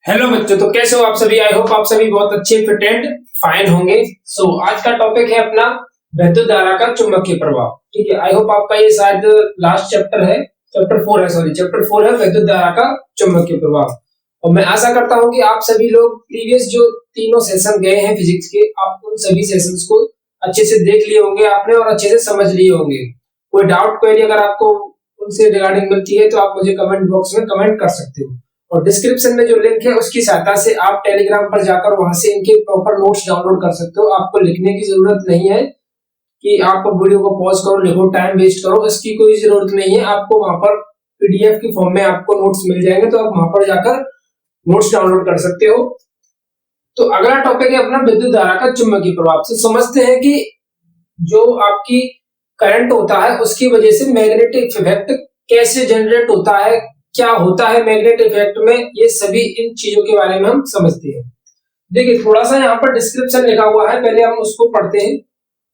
Hello बच्चों, तो कैसे हो आप सभी। आई होप आप सभी बहुत अच्छे फिट एंड फाइन होंगे। आज का टॉपिक है अपना विद्युत धारा का चुंबकीय प्रभाव। ठीक है, आई होप आपका ये शायद लास्ट चैप्टर है, चैप्टर 4 है, सॉरी चैप्टर 4 है विद्युत धारा का चुंबकीय प्रभाव। और मैं आशा करता हूं कि आप सभी लोग प्रीवियस जो तीनों सेशन गए हैं फिजिक्स के, आप उन सभी सेशंस को अच्छे से देख लिए होंगे आपने और अच्छे से समझ लिए होंगे। कोई डाउट क्वेरी अगर आपको उनसे रिगार्डिंग मिलती है तो आप मुझे कमेंट बॉक्स में कमेंट कर सकते हो। और डिस्क्रिप्शन में जो लिंक है उसकी सहायता से आप टेलीग्राम पर जाकर वहां से इनके प्रॉपर नोट्स डाउनलोड कर सकते हो। आपको लिखने की जरूरत नहीं है कि आप वीडियो को पॉज करो, लिखो, टाइम वेस्ट करो, इसकी कोई जरूरत नहीं है। आपको वहां पर पीडीएफ की फॉर्म में आपको नोट्स मिल जाएंगे, तो आप वहां पर जाकर नोट्स डाउनलोड कर सकते हो। तो अगला टॉपिक है अपना विद्युत धारा का चुंबकीय प्रभाव। तो समझते हैं कि जो आपकी करंट होता है उसकी वजह से मैग्नेटिक इफेक्ट कैसे जनरेट होता है, क्या होता है मैग्नेटिक इफेक्ट में, ये सभी इन चीजों के बारे में हम समझते हैं। देखिए थोड़ा सा यहाँ पर डिस्क्रिप्शन लिखा हुआ है, पहले हम उसको पढ़ते हैं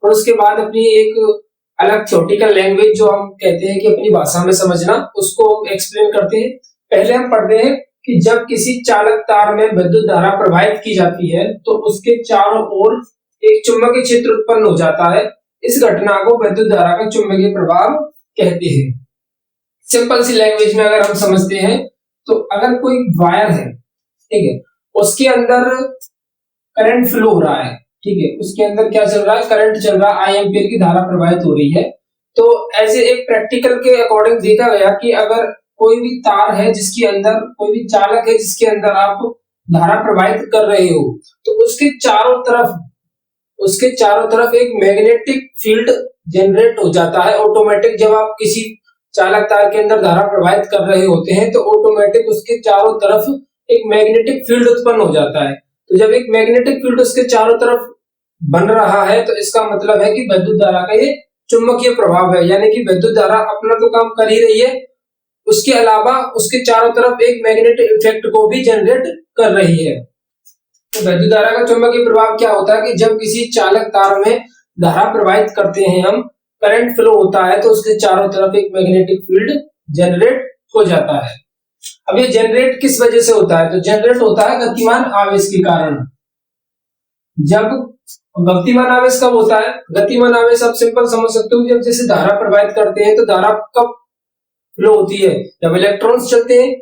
और उसके बाद अपनी एक अलग थ्योरेटिकल लैंग्वेज जो हम कहते हैं कि अपनी भाषा में समझना, उसको हम एक्सप्लेन करते हैं। पहले हम पढ़ते हैं कि जब किसी चालक तार में विद्युत धारा प्रवाहित की जाती है तो उसके चारों ओर एक चुंबकीय क्षेत्र उत्पन्न हो जाता है। इस घटना को विद्युत धारा का चुंबकीय प्रभाव कहते हैं। सिंपल सी लैंग्वेज में अगर हम समझते हैं तो अगर कोई वायर है, ठीक है, उसके अंदर करंट फ्लो हो रहा है, ठीक है, उसके अंदर क्या चल रहा है, करंट चल रहा है, आई एम्पियर की धारा प्रवाहित हो रही है। तो ऐसे एक प्रैक्टिकल के अकॉर्डिंग देखा गया कि अगर कोई भी तार है जिसके अंदर, कोई भी चालक है जिसके अंदर आप धारा प्रवाहित कर रहे हो, तो उसके चारों तरफ एक मैग्नेटिक फील्ड जनरेट हो जाता है ऑटोमेटिक। जब आप किसी चालक तार के अंदर धारा प्रवाहित कर रहे होते हैं तो ऑटोमेटिक उसके चारों तरफ एक मैग्नेटिक फील्ड उत्पन्न हो जाता है। तो जब एक मैग्नेटिक फील्ड उसके चारों तरफ बन रहा है तो इसका मतलब है कि विद्युत धारा का ये चुंबकीय प्रभाव है, यानी कि विद्युत धारा अपना तो काम कर ही रही है, उसके अलावा उसके चारों तरफ एक मैग्नेटिक इफेक्ट को भी जनरेट कर रही है। तो विद्युत धारा का चुंबकीय प्रभाव क्या होता है कि जब किसी चालक तार में धारा प्रवाहित करते हैं हम, करंट फ्लो होता है, तो उसके चारों तरफ एक मैग्नेटिक फील्ड जनरेट हो जाता है। अब ये जनरेट किस वजह से होता है, तो जनरेट होता है गतिमान आवेश के कारण। जब गतिमान आवेश कब होता है, गतिमान आवेश आप सिंपल समझ सकते हो, जब जैसे धारा प्रवाहित करते हैं तो धारा कब फ्लो होती है, जब इलेक्ट्रॉन्स चलते हैं।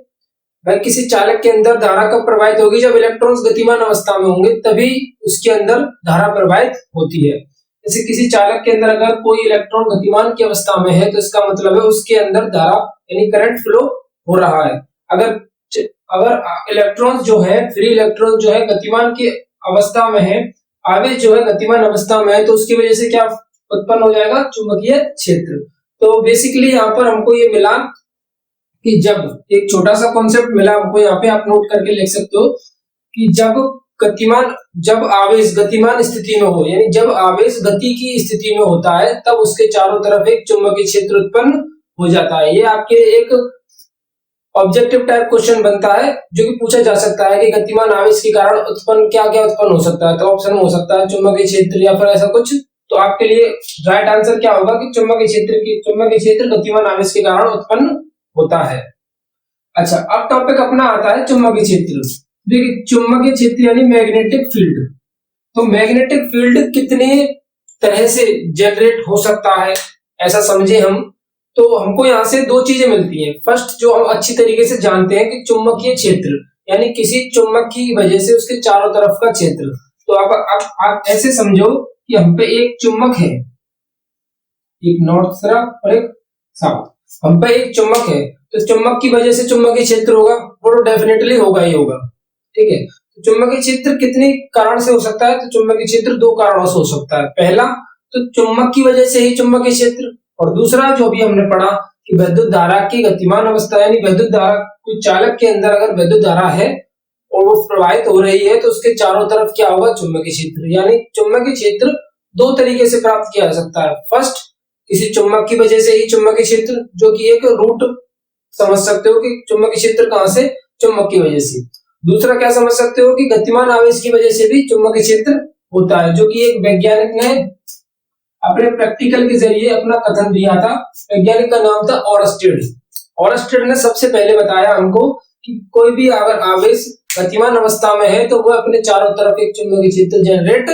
भाई किसी चालक के अंदर धारा कब प्रवाहित होगी, जब इलेक्ट्रॉन्स गतिमान अवस्था में होंगे तभी उसके अंदर धारा प्रवाहित होती है। जैसे किसी चालक के अंदर अगर कोई इलेक्ट्रॉन गतिमान की अवस्था में है तो इसका मतलब है उसके अंदर धारा यानी करंट फ्लो हो रहा है। अगर अगर इलेक्ट्रॉन जो है, फ्री इलेक्ट्रॉन जो है गतिमान की अवस्था में है, आवेश जो है गतिमान अवस्था में है, तो उसकी वजह से क्या उत्पन्न हो जाएगा, चुंबकीय क्षेत्र। तो बेसिकली यहाँ पर हमको ये मिला कि जब एक छोटा सा कॉन्सेप्ट मिला हमको, यहाँ पे आप नोट करके लिख सकते हो कि जब आवेश गतिमान स्थिति में हो, यानी जब आवेश गति की स्थिति में होता है तब उसके चारों तरफ एक चुंबकीय क्षेत्र उत्पन्न हो जाता है। ये आपके एक ऑब्जेक्टिव टाइप क्वेश्चन बनता है जो कि पूछा जा सकता है कि गतिमान आवेश के कारण उत्पन्न क्या क्या उत्पन्न हो सकता है। तो ऑप्शन हो सकता है चुंबकीय क्षेत्र या फिर ऐसा कुछ। तो आपके लिए राइट आंसर क्या होगा कि चुंबकीय क्षेत्र गतिमान आवेश के कारण उत्पन्न होता है। अच्छा, अब टॉपिक अपना आता है चुंबकीय क्षेत्र। देखिए चुंबकीय क्षेत्र यानी मैग्नेटिक फील्ड। तो मैग्नेटिक फील्ड कितने तरह से जनरेट हो सकता है ऐसा समझे हम, तो हमको यहाँ से दो चीजें मिलती हैं। फर्स्ट जो हम अच्छी तरीके से जानते हैं कि चुंबकीय क्षेत्र यानी किसी चुंबक की वजह से उसके चारों तरफ का क्षेत्र। तो आप ऐसे समझो कि हम पे एक चुंबक है, एक नॉर्थ तरफ और एक साउथ, हम पे एक चुंबक है, तो चुंबक की वजह से चुंबकीय क्षेत्र होगा, वो तो डेफिनेटली होगा ही होगा। ठीक है, तो चुंबकीय क्षेत्र कितने कारण से हो सकता है, तो चुंबकीय क्षेत्र दो कारणों से हो सकता है। पहला तो चुंबक की वजह से ही चुंबकीय क्षेत्र, और दूसरा जो भी हमने पढ़ा कि विद्युत धारा की गतिमान अवस्था यानी विद्युत धारा, कोई चालक के अंदर अगर विद्युत धारा है और वो प्रवाहित हो रही है तो उसके चारों तरफ क्या होगा, चुंबकीय क्षेत्र। यानी चुंबकीय क्षेत्र दो तरीके से प्राप्त किया जा सकता है। फर्स्ट किसी चुंबक की वजह से ही चुंबकीय क्षेत्र, जो कि एक रूट समझ सकते हो कि चुंबकीय क्षेत्र कहां से, चुंबक की वजह से। दूसरा क्या समझ सकते हो कि गतिमान आवेश की वजह से भी चुंबकीय क्षेत्र होता है, जो कि एक वैज्ञानिक ने अपने प्रैक्टिकल के जरिए अपना कथन दिया था। वैज्ञानिक का नाम था ओरस्टेड। ओरस्टेड ने सबसे पहले बताया हमको कि कोई भी अगर आवेश गतिमान अवस्था में है तो वह अपने चारों तरफ एक चुंबकीय क्षेत्र जनरेट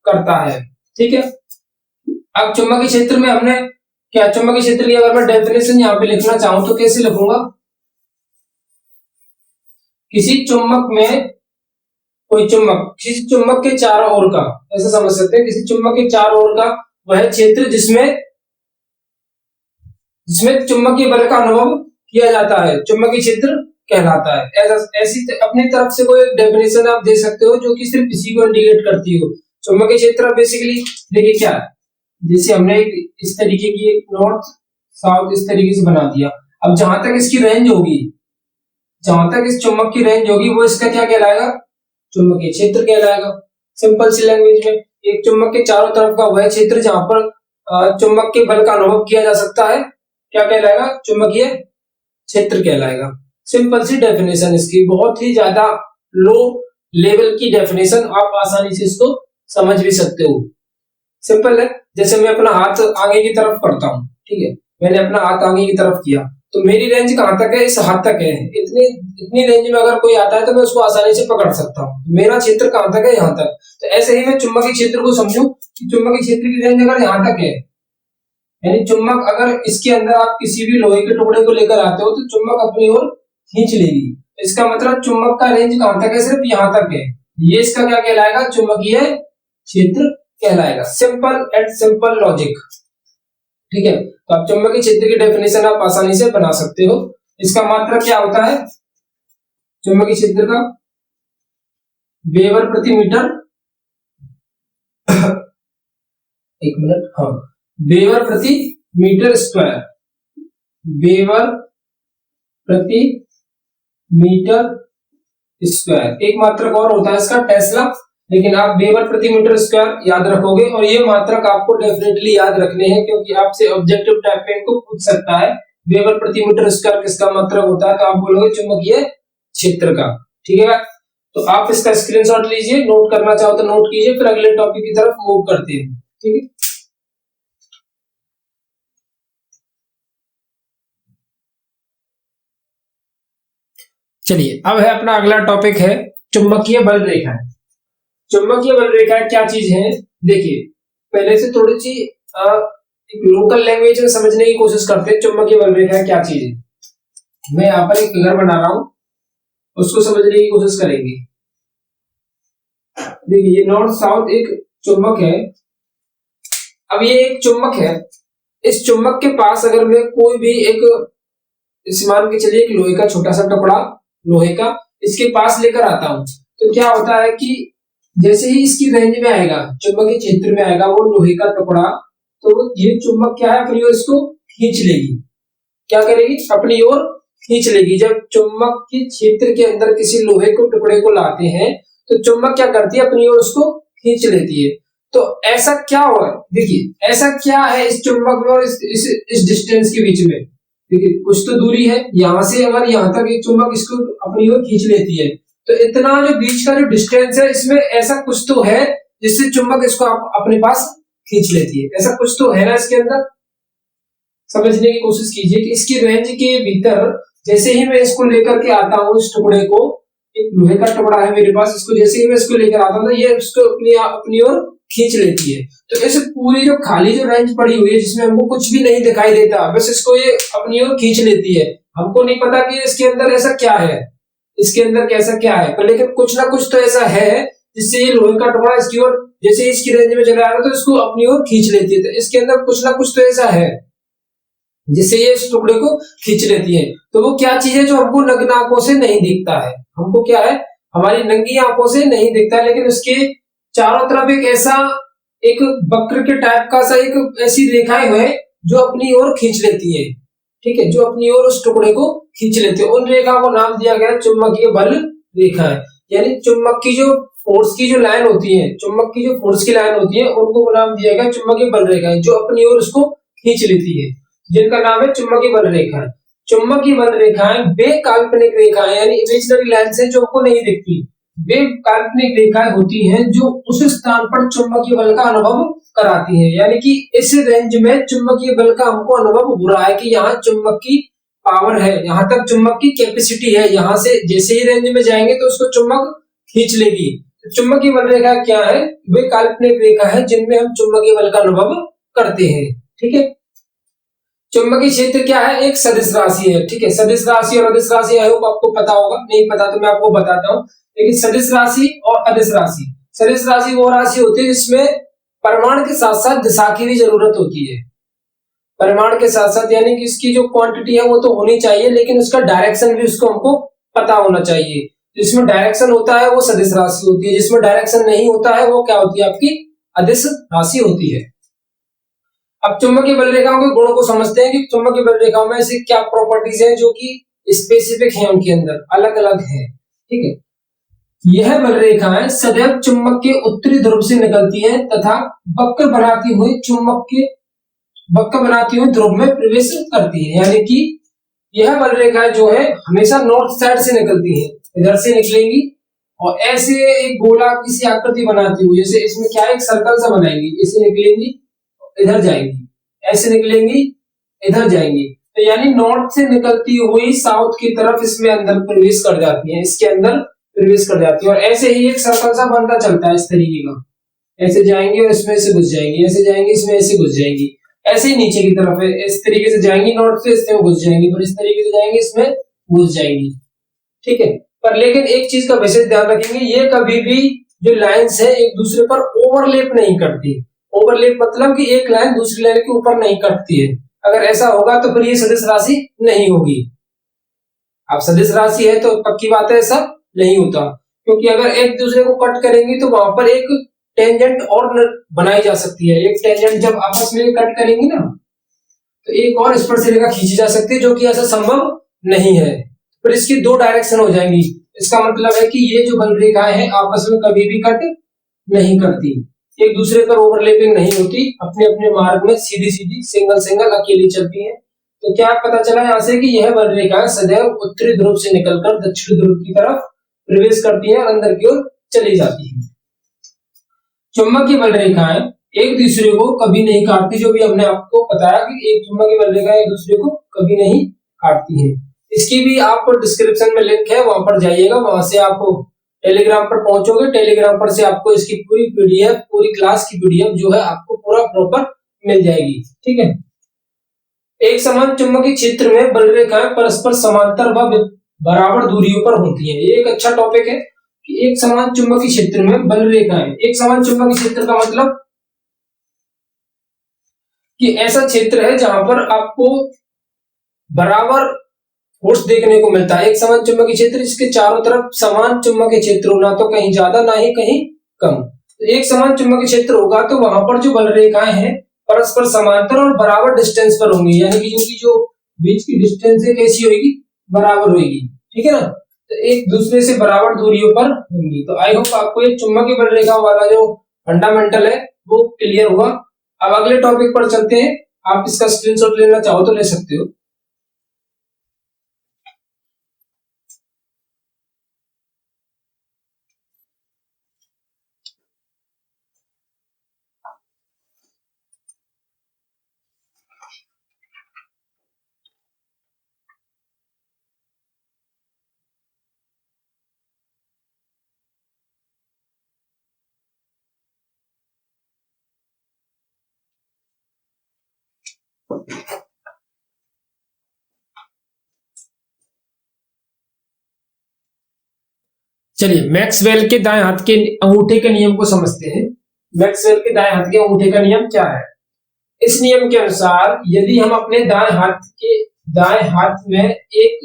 करता है। ठीक है, अब चुंबकीय क्षेत्र में हमने क्या, चुंबकीय क्षेत्र की अगर मैं डेफिनेशन यहाँ पे लिखना चाहूं तो कैसे लिखूंगा, किसी चुंबक में कोई चुंबक, किसी चुंबक के चारों ओर का, ऐसा समझ सकते हैं, किसी चुंबक के चारों ओर का वह क्षेत्र जिसमें चुंबकीय बल का अनुभव किया जाता है, चुंबकीय क्षेत्र कहलाता है। ऐसी अपनी तरफ से कोई डेफिनेशन आप दे सकते हो जो कि सिर्फ इसी को इंडिकेट करती हो। चुंबकीय क्षेत्र बेसिकली देखिए क्या है, जैसे हमने इस तरीके की एक नॉर्थ साउथ इस तरीके से बना दिया। अब जहां तक इसकी रेंज होगी, जहां तक इस चुंबक की रेंज होगी वो इसका क्या कहलाएगा, चुंबकीय क्षेत्र कहलाएगा। सिंपल सी लैंग्वेज में एक चुंबक के चारों तरफ का वह क्षेत्र जहां पर चुंबक के बल का अनुभव किया जा सकता है क्या कहलाएगा, चुंबकीय क्षेत्र कहलाएगा। सिंपल सी डेफिनेशन इसकी, बहुत ही ज्यादा लो लेवल की डेफिनेशन, आप आसानी से इसको समझ भी सकते हो। सिंपल है, जैसे मैं अपना हाथ आगे की तरफ करता हूं, ठीक है, मैंने अपना हाथ आगे की तरफ किया तो मेरी रेंज कहां तक है, इस हाथ तक है। इतनी रेंज में अगर कोई आता है तो मैं उसको आसानी से पकड़ सकता हूँ। मेरा क्षेत्र कहां तक है, यहाँ तक। तो ऐसे ही मैं चुंबकीय क्षेत्र को समझूं कि चुंबकीय क्षेत्र की रेंज अगर यहाँ तक है, यानी चुंबक अगर इसके अंदर आप किसी भी लोहे के टुकड़े को लेकर आते हो तो चुंबक अपनी ओर खींच लेगी। इसका मतलब चुंबक का रेंज कहां तक है, सिर्फ यहाँ तक है। ये इसका क्या कहलाएगा, चुंबकीय क्षेत्र कहलाएगा। Simple and simple logic. ठीक है, तो आप चुंबकीय क्षेत्र की डेफिनेशन आप आसानी से बना सकते हो। इसका मात्रक क्या होता है चुंबकीय क्षेत्र का, वेबर प्रति मीटर एक मिनट, हाँ, वेबर प्रति मीटर स्क्वायर, वेबर प्रति मीटर स्क्वायर। एक मात्रक और होता है इसका, टेस्ला, लेकिन आप वेबर प्रति मीटर स्क्वायर याद रखोगे और ये मात्रक आपको डेफिनेटली याद रखने हैं क्योंकि आपसे ऑब्जेक्टिव टाइप में इनको पूछ सकता है। वेबर प्रति मीटर स्क्वायर किसका मात्रक होता है, तो आप बोलोगे चुंबकीय क्षेत्र का। ठीक है, तो आप इसका स्क्रीनशॉट लीजिए, नोट करना चाहो तो नोट कीजिए, फिर अगले टॉपिक की तरफ मूव करते हैं। ठीक है, चलिए अब है अपना अगला टॉपिक है चुंबकीय बल रेखा। चुंबकीय बल रेखा क्या चीज है, देखिए पहले से थोड़ी सी एक लोकल लैंग्वेज में समझने की कोशिश करते हैं। चुंबकीय बल रेखा क्या चीज है, मैं यहाँ पर एक फिगर बना रहा हूं, उसको समझने की कोशिश करेंगे। देखिए ये नॉर्थ साउथ एक चुंबक है। अब ये एक चुंबक है, इस चुंबक के पास अगर मैं कोई भी एक, इस मान के चलिए एक लोहे का छोटा सा टुकड़ा, लोहे का, इसके पास लेकर आता हूं तो क्या होता है कि जैसे ही इसकी रेंज में आएगा, चुंबकीय क्षेत्र में आएगा वो लोहे का टुकड़ा, तो ये चुंबक क्या है, अपनी ओर इसको खींच लेगी। क्या करेगी, अपनी ओर खींच लेगी। जब चुंबक के क्षेत्र के अंदर किसी लोहे को टुकड़े को लाते हैं तो चुंबक क्या करती है, अपनी ओर उसको खींच लेती है। तो ऐसा क्या हुआ, देखिए ऐसा क्या है इस चुंबक में और इस डिस्टेंस के बीच में, देखिए कुछ तो दूरी है, यहां से अगर यहां तक एक चुंबक इसको अपनी ओर खींच लेती है तो इतना जो बीच का जो डिस्टेंस है, इसमें ऐसा कुछ तो है जिससे चुंबक इसको अपने पास खींच लेती है। ऐसा कुछ तो है ना इसके अंदर, समझने की कोशिश कीजिए कि इसकी रेंज के भीतर जैसे ही मैं इसको लेकर के आता हूँ, इस टुकड़े को, एक लोहे का टुकड़ा है मेरे पास, इसको जैसे ही मैं इसको लेकर आता हूँ ये उसको अपनी ओर खींच लेती है। तो ऐसे पूरी जो खाली जो रेंज पड़ी हुई है जिसमें हमको कुछ भी नहीं दिखाई देता, बस इसको ये अपनी ओर खींच लेती है। हमको नहीं पता कि इसके अंदर ऐसा क्या है, इसके अंदर कैसा क्या है, पर लेकिन कुछ ना कुछ तो ऐसा है जिससे ये लोहे का टुकड़ा इसकी ओर जैसे इसकी रेंज में चला आ रहा है तो इसको अपनी ओर खींच लेती है। तो इसके अंदर कुछ ना कुछ तो ऐसा है जिससे ये इस टुकड़े को खींच लेती है। तो वो क्या चीज है जो हमको नग्न आंखों से नहीं दिखता है, हमको क्या है, हमारी नंगी आंखों से नहीं दिखता, लेकिन उसके चारों तरफ एक ऐसा एक वक्र के टाइप का सा एक ऐसी रेखाएं है जो अपनी ओर खींच लेती है। ठीक है, जो अपनी ओर उस टुकड़े को खींच लेते हैं। उन रेखा को नाम दिया गया चुंबकीय बल रेखा है। यानी चुंबक की जो फोर्स की जो लाइन होती है, चुंबक की जो फोर्स की लाइन होती है, उनको नाम दिया गया चुंबकीय बल रेखा है, जो अपनी ओर उसको खींच लेती है, जिनका नाम है चुंबकीय बल रेखा है। चुंबकीय बल रेखाएं वे काल्पनिक रेखाएं यानी इमेजिनरी लाइंस हैं जो आपको नहीं दिखती, वे काल्पनिक रेखाएं होती हैं जो उस स्थान पर चुंबकीय बल का अनुभव कराती हैं। यानी कि इस रेंज में चुंबकीय बल का हमको अनुभव हो रहा है कि यहाँ चुंबक की पावर है, यहाँ तक चुंबक की कैपेसिटी है, यहाँ से जैसे ही रेंज में जाएंगे तो उसको चुंबक खींच लेगी। तो चुंबकीय बल रेखा क्या है? वे काल्पनिक रेखा है जिनमें हम चुंबकीय बल का अनुभव करते हैं। ठीक है, चुंबकीय क्षेत्र क्या है? एक सदिश राशि है। ठीक है, सदिश राशि और अदिश राशि आई होप आपको पता होगा, नहीं पता तो मैं आपको बताता हूँ। लेकिन सदिश राशि और अदिश राशि, सदिश राशि वो राशि होती है जिसमें परिमाण के साथ साथ दिशा की भी जरूरत होती है। परिमाण के साथ साथ यानी कि इसकी जो क्वांटिटी है वो तो होनी चाहिए, लेकिन उसका डायरेक्शन भी उसको हमको पता होना चाहिए। जिसमें डायरेक्शन होता है वो सदिश राशि होती है, जिसमें डायरेक्शन नहीं होता है वो क्या होती है? आपकी अदिश राशि होती है। अब चुंबकीय बल रेखाओं के गुणों को समझते हैं कि चुंबकीय बल रेखाओं में ऐसी क्या प्रॉपर्टीज हैं जो कि स्पेसिफिक है, उनके अंदर अलग अलग है। ठीक है, यह बल रेखाएं सदैव चुंबक के उत्तरी ध्रुव से निकलती हैं तथा वक्र बनाती हुई ध्रुव में प्रवेश करती है। यानी कि यह बल रेखाएं जो है हमेशा नॉर्थ साइड से निकलती है, इधर से निकलेंगी और ऐसे एक गोला किसी आकृति बनाती हुई, जैसे इसमें क्या है, एक सर्कल सा बनाएंगी, इसे निकलेंगी इधर जाएंगी, ऐसे निकलेंगी इधर जाएंगी, तो यानी नॉर्थ से निकलती हुई साउथ की तरफ इसमें अंदर प्रवेश कर जाती है, इसके अंदर प्रवेश कर जाती है। और ऐसे ही एक सर्कल सा बनता चलता है इस तरीके का, ऐसे जाएंगी और इसमें से घुस जाएंगी, ऐसे जाएंगी इसमें ऐसे घुस जाएंगी, ऐसे ही नीचे की तरफ है इस तरीके से जाएंगी, नॉर्थ से इसमें घुस जाएंगी, और इस तरीके से जाएंगी इसमें घुस जाएंगी। ठीक है, पर लेकिन एक चीज का विशेष ध्यान रखेंगे, ये कभी भी जो लाइंस है एक दूसरे पर ओवरलैप नहीं करती। ओवरलैप मतलब कि एक लाइन दूसरी लाइन के ऊपर नहीं कटती है। अगर ऐसा होगा तो फिर ये सदिश राशि नहीं होगी। अब सदिश राशि है तो पक्की बात है ऐसा नहीं होता, क्योंकि अगर एक दूसरे को कट करेंगी तो वहां पर एक टेंजेंट और बनाई जा सकती है। एक टेंजेंट जब आपस में कट करेंगी ना तो एक और स्पर्श रेखा खींची जा सकती है, जो कि ऐसा संभव नहीं है। फिर इसकी दो डायरेक्शन हो जाएंगी। इसका मतलब है कि ये जो बल रेखाएं हैं आपस में कभी भी कट नहीं करती, एक दूसरे पर ओवरलैपिंग नहीं होती, अपने अपने मार्ग में सीधी सीधी सिंगल सिंगल अकेली चलती हैं। तो क्या पता चला यहाँ से कि यह बल रेखाएं सदैव उत्तरी ध्रुव से निकलकर दक्षिण ध्रुव की तरफ प्रवेश करती हैं और अंदर की ओर चली जाती हैं। चुंबकीय बल रेखाएं एक दूसरे को कभी नहीं काटती, जो भी हमने आपको बताया कि एक चुंबकीय बल रेखाएं एक दूसरे को कभी नहीं काटती हैं। इसकी भी आपको डिस्क्रिप्शन में लिंक है, वहां पर जाइएगा, वहां से आप टेलीग्राम पर पहुंचोगे, टेलीग्राम पर से आपको इसकी पूरी पीडीएफ, पूरी क्लास की पीडीएफ जो है आपको पूरा प्रॉपर मिल जाएगी। ठीक है, एक समान चुंबकीय क्षेत्र में बल रेखाएं परस्पर समांतर व बराबर दूरियों पर होती हैं। ये एक अच्छा टॉपिक है कि एक समान चुंबकीय क्षेत्र में बल रेखाएं, एक समान चुंबकीय क्षेत्र का मतलब कि ऐसा क्षेत्र है जहां पर आपको बराबर फोर्स देखने को मिलता है। एक समान चुंबकीय क्षेत्र, इसके चारों तरफ समान चुंबकीय क्षेत्र हो, ना तो कहीं ज्यादा ना ही कहीं कम। तो एक समान चुंबकीय क्षेत्र होगा तो वहां पर जो बल रेखाएं हैं परस्पर समांतर और बराबर डिस्टेंस पर होंगी, यानी कि जिनकी जो बीच की डिस्टेंस है कैसी होगी? बराबर होगी। ठीक है ना, तो एक दूसरे से बराबर दूरियों पर होंगी। तो आई होप आपको ये चुंबकीय बल रेखा वाला जो फंडामेंटल है वो क्लियर हुआ। अब अगले टॉपिक पर चलते हैं, आप इसका स्क्रीनशॉट लेना चाहो तो ले सकते हो। चलिए मैक्सवेल के दाएं हाथ के अंगूठे के नियम को समझते हैं। मैक्सवेल के दाएं हाथ के अंगूठे का नियम क्या है? इस नियम के अनुसार यदि हम अपने दाएं हाथ में एक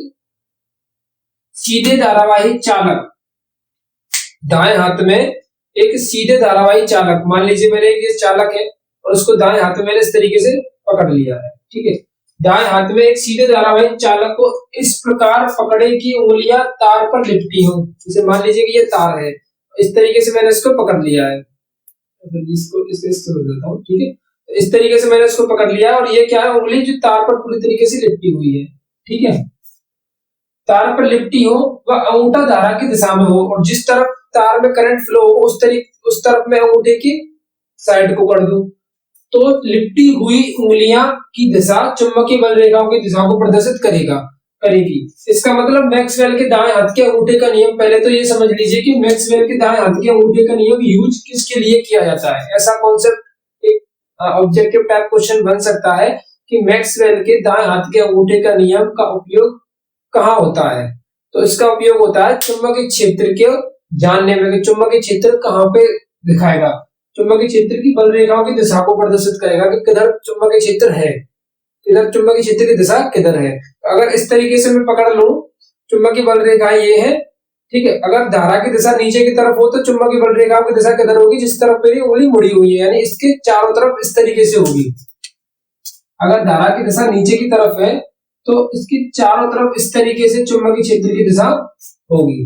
सीधे धारावाही चालक, दाएं हाथ में एक सीधे धारावाही चालक, मान लीजिए मेरे ये चालक है और उसको दाएं हाथ में मैंने इस तरीके से पकड़ लिया है। ठीक है, दाएं हाथ में एक सीधे धारावाही चालक को इस प्रकार पकड़े कि उंगलियां तार पर लिपटी हो। जैसे मान लीजिए कि ये तार है, इस तरीके से मैंने इसको पकड़ लिया है, इसको इससे बदल देता हूं। ठीक है, इस तरीके से मैंने इसको पकड़ लिया और ये क्या है? उंगली जो तार पर पूरी तरीके से लिपटी हुई है। ठीक है, तार पर लिपटी हो वह अंगूठा धारा की दिशा में हो और जिस तरफ तार में करंट फ्लो हो उस तरफ मैं अंगूठे की साइड को कर दूं। तो लिपटी हुई उंगलियां की दिशा चुंबकीय बल रेखाओं की दिशा को प्रदर्शित करेगी। इसका मतलब मैक्सवेल के दाएं हाथ के अंगूठे का नियम, पहले तो ये समझ लीजिए कि मैक्सवेल के दाएं हाथ के अंगूठे का नियम यूज किसके लिए किया जाता है। ऐसा कॉन्सेप्ट एक ऑब्जेक्टिव टाइप क्वेश्चन बन सकता है कि मैक्सवेल के दाएं हाथ के अंगूठे का नियम का उपयोग कहाँ होता है। तो इसका उपयोग होता है चुंबकीय क्षेत्र के जानने में, चुंबकीय क्षेत्र कहाँ पे दिखाएगा, चुंबकीय क्षेत्र की बल रेखाओं की दिशा को प्रदर्शित करेगा कि किधर चुंबकीय क्षेत्र है, किधर चुंबकीय क्षेत्र की दिशा किधर है। अगर इस तरीके से मैं पकड़ लूं, चुंबकीय बल रेखा ये है, ठीक है। अगर धारा की दिशा नीचे की तरफ हो तो चुंबकीय बल रेखाओं की दिशा किधर होगी, जिस तरफ मेरी उंगली मुड़ी हुई है, यानी इसके चारों तरफ इस तरीके से होगी। अगर धारा की दिशा नीचे की तरफ है तो इसकी चारों तरफ इस तरीके से चुंबकीय क्षेत्र की दिशा होगी।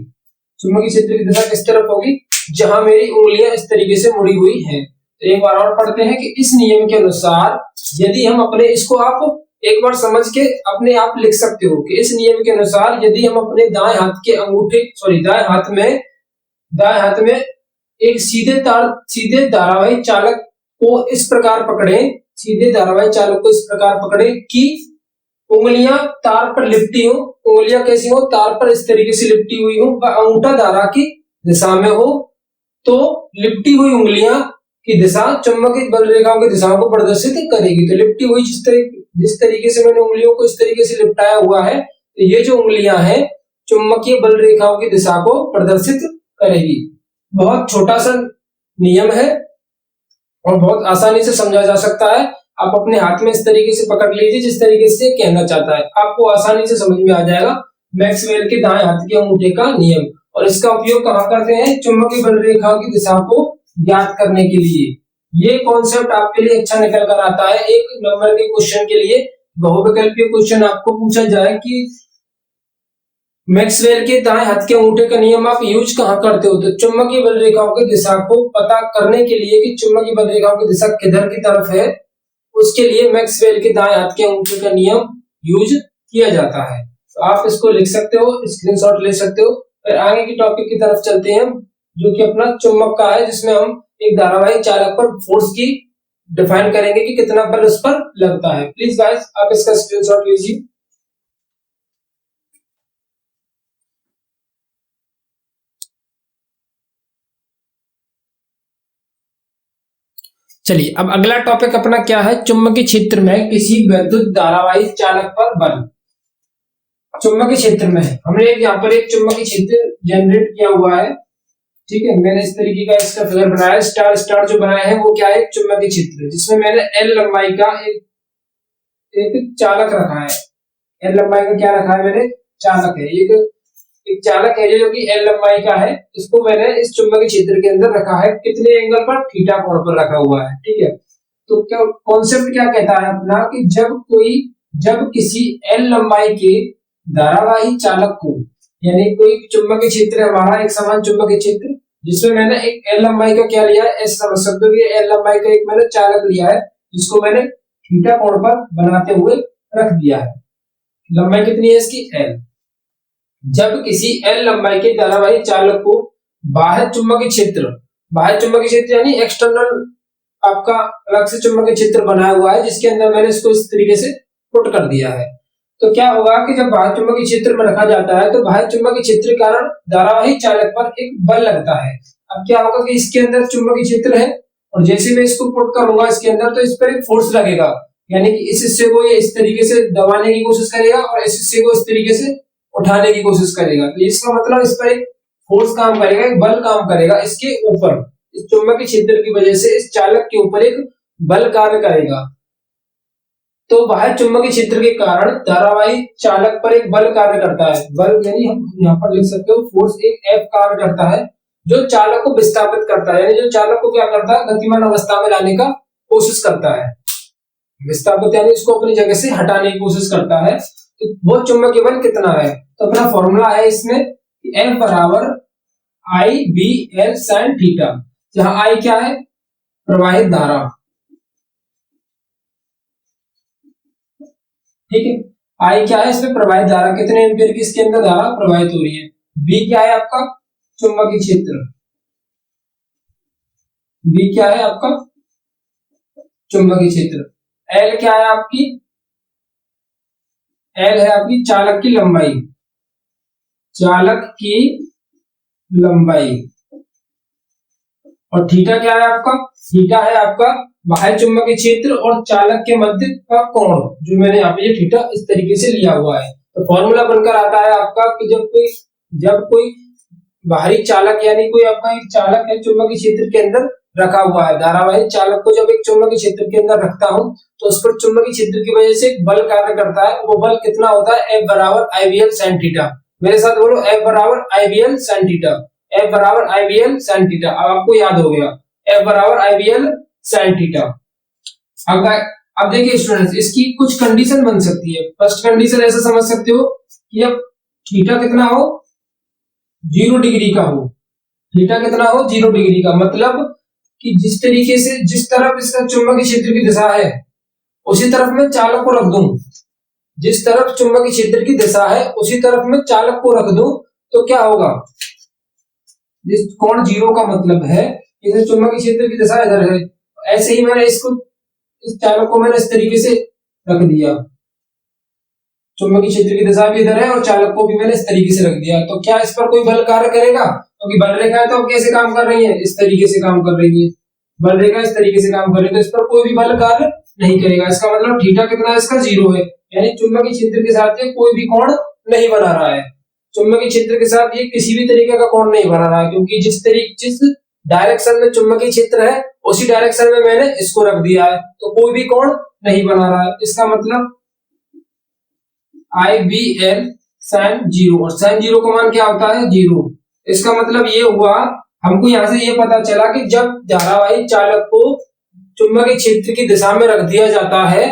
चुंबकीय क्षेत्र की दिशा किस तरफ होगी, जहां मेरी उंगलियां इस तरीके से मुड़ी हुई हैं। तो एक बार और पढ़ते हैं कि इस नियम के अनुसार यदि हम अपने, इसको आप एक बार समझ के अपने आप लिख सकते हो कि इस नियम के अनुसार यदि हम अपने दाएं हाथ के अंगूठे दाएं हाथ में एक सीधे धारावाही चालक को इस प्रकार पकड़े, सीधे धारावाही चालक को इस प्रकार पकड़े कि उंगलियां तार पर लिपटी हो, उंगलियां कैसी हो, तार पर इस तरीके से लिपटी हुई हो व अंगूठा धारा की दिशा में हो, तो लिपटी हुई उंगलियां की दिशा चुंबकीय बल रेखाओं की दिशाओं को प्रदर्शित करेगी। तो लिपटी हुई जिस तरीके से मैंने उंगलियों को इस तरीके से लिपटाया हुआ है, तो ये जो उंगलियां हैं चुंबकीय बल रेखाओं की दिशा को प्रदर्शित करेगी। बहुत छोटा सा नियम है और बहुत आसानी से समझा जा सकता है। आप अपने हाथ में इस तरीके से पकड़ लीजिए जिस तरीके से कहना चाहता है, आपको आसानी से समझ में आ जाएगा मैक्सवेल के दाएं हाथ के अंगूठे का नियम। और इसका उपयोग कहां करते हैं, चुंबकीय बल रेखाओं की दिशा को ज्ञात करने के लिए। ये कॉन्सेप्ट आपके लिए अच्छा निकल कर आता है। एक नंबर के क्वेश्चन के लिए बहुविकल्पीय क्वेश्चन आपको पूछा जाए कि मैक्सवेल के दाएं हाथ के अंगूठे का नियम आप यूज कहां करते हो, तो चुंबकीय बल रेखाओं की दिशा को पता करने के लिए कि चुंबकीय बल रेखाओं की दिशा किधर की तरफ है, उसके लिए मैक्सवेल के दाएं हाथ के अंगूठे का नियम यूज किया जाता है। तो आप इसको लिख सकते हो, स्क्रीनशॉट ले सकते हो। फिर आगे की टॉपिक की तरफ चलते हैं जो कि अपना चुंबक का है, जिसमें हम एक धारावाही चालक पर फोर्स की डिफाइन करेंगे कि कितना बल उस पर लगता है। प्लीज गाइस आप इसका स्क्रीनशॉट लीजिए। चलिए अब अगला टॉपिक अपना क्या है, चुंबकीय क्षेत्र में किसी वैद्युत धारावाही चालक पर बल। चुंबकीय क्षेत्र में हमने यहाँ पर एक चुंबकीय क्षेत्र जनरेट किया हुआ है, ठीक है। मैंने इस तरीके का इसका फिगर बनाया, स्टार स्टार जो बनाया है वो क्या है, चुंबकीय क्षेत्र, जिसमें मैंने एल लंबाई का एक चालक रखा है। एल लंबाई का क्या रखा है मैंने, चालक है। एक चालक है जो कि एल लंबाई का है, इसको मैंने इस चुंबकीय क्षेत्र के अंदर रखा है। कितने एंगल पर, थीटा कोण पर रखा हुआ है, ठीक है। तो क्या कॉन्सेप्ट क्या कहता है अपना कि जब किसी एल लंबाई के धारावाही चालक को, यानी कोई चुंबकीय क्षेत्र है हमारा, एक समान चुंबकीय क्षेत्र जिसमें मैंने एक एल लंबाई का क्या लिया है, एस समझ सकते हो, एल लंबाई का एक मैंने चालक लिया है जिसको मैंने थीटा कोण पर बनाते हुए रख दिया है। लंबाई कितनी है इसकी, एल। जब किसी एल लंबाई के धारावाही चालक को बाह्य चुंबकीय क्षेत्र यानी एक्सटर्नल आपका अलग से चुंबकीय क्षेत्र बनाया हुआ है, जिसके अंदर मैंने इसको इस तरीके से पुट कर दिया है। तो क्या होगा कि जब बाह्य चुंबकीय क्षेत्र में रखा जाता है तो बाह्य चुंबकीय क्षेत्र के कारण धारावाही चालक पर एक बल लगता है। अब क्या होगा कि इसके अंदर चुंबकीय क्षेत्र है और जैसे मैं इसको पुट करूंगा इसके अंदर, तो इस पर एक फोर्स लगेगा, यानी कि इस हिस्से को ये इस तरीके से दबाने की कोशिश करेगा और इस हिस्से को इस तरीके से उठाने की कोशिश करेगा। तो इसका मतलब इस पर एक फोर्स काम करेगा, एक बल काम करेगा इसके ऊपर। इस चुंबकीय क्षेत्र की वजह से इस चालक के ऊपर एक बल कार्य करेगा। तो बाह्य चुंबकीय क्षेत्र के कारण धारावाही चालक पर एक बल कार्य करता है। बल यानी हम यहाँ पर लिख सकते हो फोर्स, एक एफ कार्य करता है जो चालक को विस्थापित करता है, यानी जो चालक को क्या करता है, गतिमान अवस्था में लाने का कोशिश करता है। विस्थापित यानी इसको अपनी जगह से हटाने की कोशिश करता है। तो वो चुंबकीय बल कितना है, तो अपना फॉर्मूला है इसमें F बराबर आई बी एल साइन थीटा, जहां आई क्या है, प्रवाहित धारा, ठीक है। आई क्या है, इसमें प्रवाहित धारा, कितने एम्पीयर की इसके अंदर धारा प्रवाहित हो रही है। बी क्या है आपका, चुंबकीय क्षेत्र, बी क्या है आपका चुंबकीय क्षेत्र। एल क्या है आपकी, एल है आपकी चालक की लंबाई, चालक की लंबाई। और थीटा क्या है आपका, थीटा है आपका बाह्य चुंबकीय क्षेत्र और चालक के मध्य का कोण, जो मैंने यहाँ पे ये थीटा इस तरीके से लिया हुआ है। तो फॉर्मूला बनकर आता है आपका कि जब कोई बाहरी चालक यानी कोई आपका एक चालक है चुंबकीय क्षेत्र के अंदर रखा हुआ है, धारावाहिक चालक को जब एक चुंबकीय क्षेत्र के अंदर रखता हूं तो उस पर चुंबकीय क्षेत्र की वजह से एक बल कार्य करता है। वो बल कितना होता है, F बराबर IBL sin थीटा। मेरे साथ बोलो, F बराबर IBL sin थीटा, F बराबर IBL sin थीटा। अब आपको याद हो गया, F बराबर IBL sin थीटा। अब देखिए स्टूडेंट्स, इसकी कुछ कंडीशन बन सकती है। फर्स्ट कंडीशन ऐसा समझ सकते हो कि अब थीटा कितना हो, 0 डिग्री का हो। थीटा कितना हो, 0 डिग्री का, मतलब कि जिस तरीके से जिस तरफ इसका चुंबकीय क्षेत्र की दिशा है उसी तरफ मैं चालक को रख दूं, जिस तरफ चुंबकीय क्षेत्र की दिशा है उसी तरफ मैं चालक को रख दूं तो क्या होगा, जिस कोण 0 का मतलब है इधर चुंबकीय क्षेत्र की दिशा इधर है, ऐसे ही मैंने इसको इस चालक को मैंने इस तरीके से रख दिया, चुंबकीय क्षेत्र की दिशा भी इधर है और चालक को भी मैंने इस तरीके से रख दिया, तो क्या इस पर कोई बल कार्य करेगा, क्योंकि बल रेखा है तो कैसे काम कर रही है, इस तरीके से काम कर रही है, बल रेखा इस तरीके से काम कर रही है, तो इस पर कोई भी बल कार्य नहीं करेगा। इसका मतलब थीटा कितना है, इसका 0 है, यानी चुंबकीय क्षेत्र के साथ ये कोई भी कोण नहीं बना रहा है, चुंबकीय क्षेत्र के साथ ये किसी भी तरीके का कोण नहीं बना रहा है, क्योंकि जिस डायरेक्शन में चुंबकीय क्षेत्र है उसी डायरेक्शन में मैंने इसको रख दिया है, तो कोई भी कोण नहीं बना रहा है। इसका मतलब IBL sin 0, और sin 0 का मान क्या होता है, 0। इसका मतलब ये हुआ, हमको यहाँ से ये पता चला कि जब धारावाही चालक को चुंबकीय क्षेत्र की दिशा में रख दिया जाता है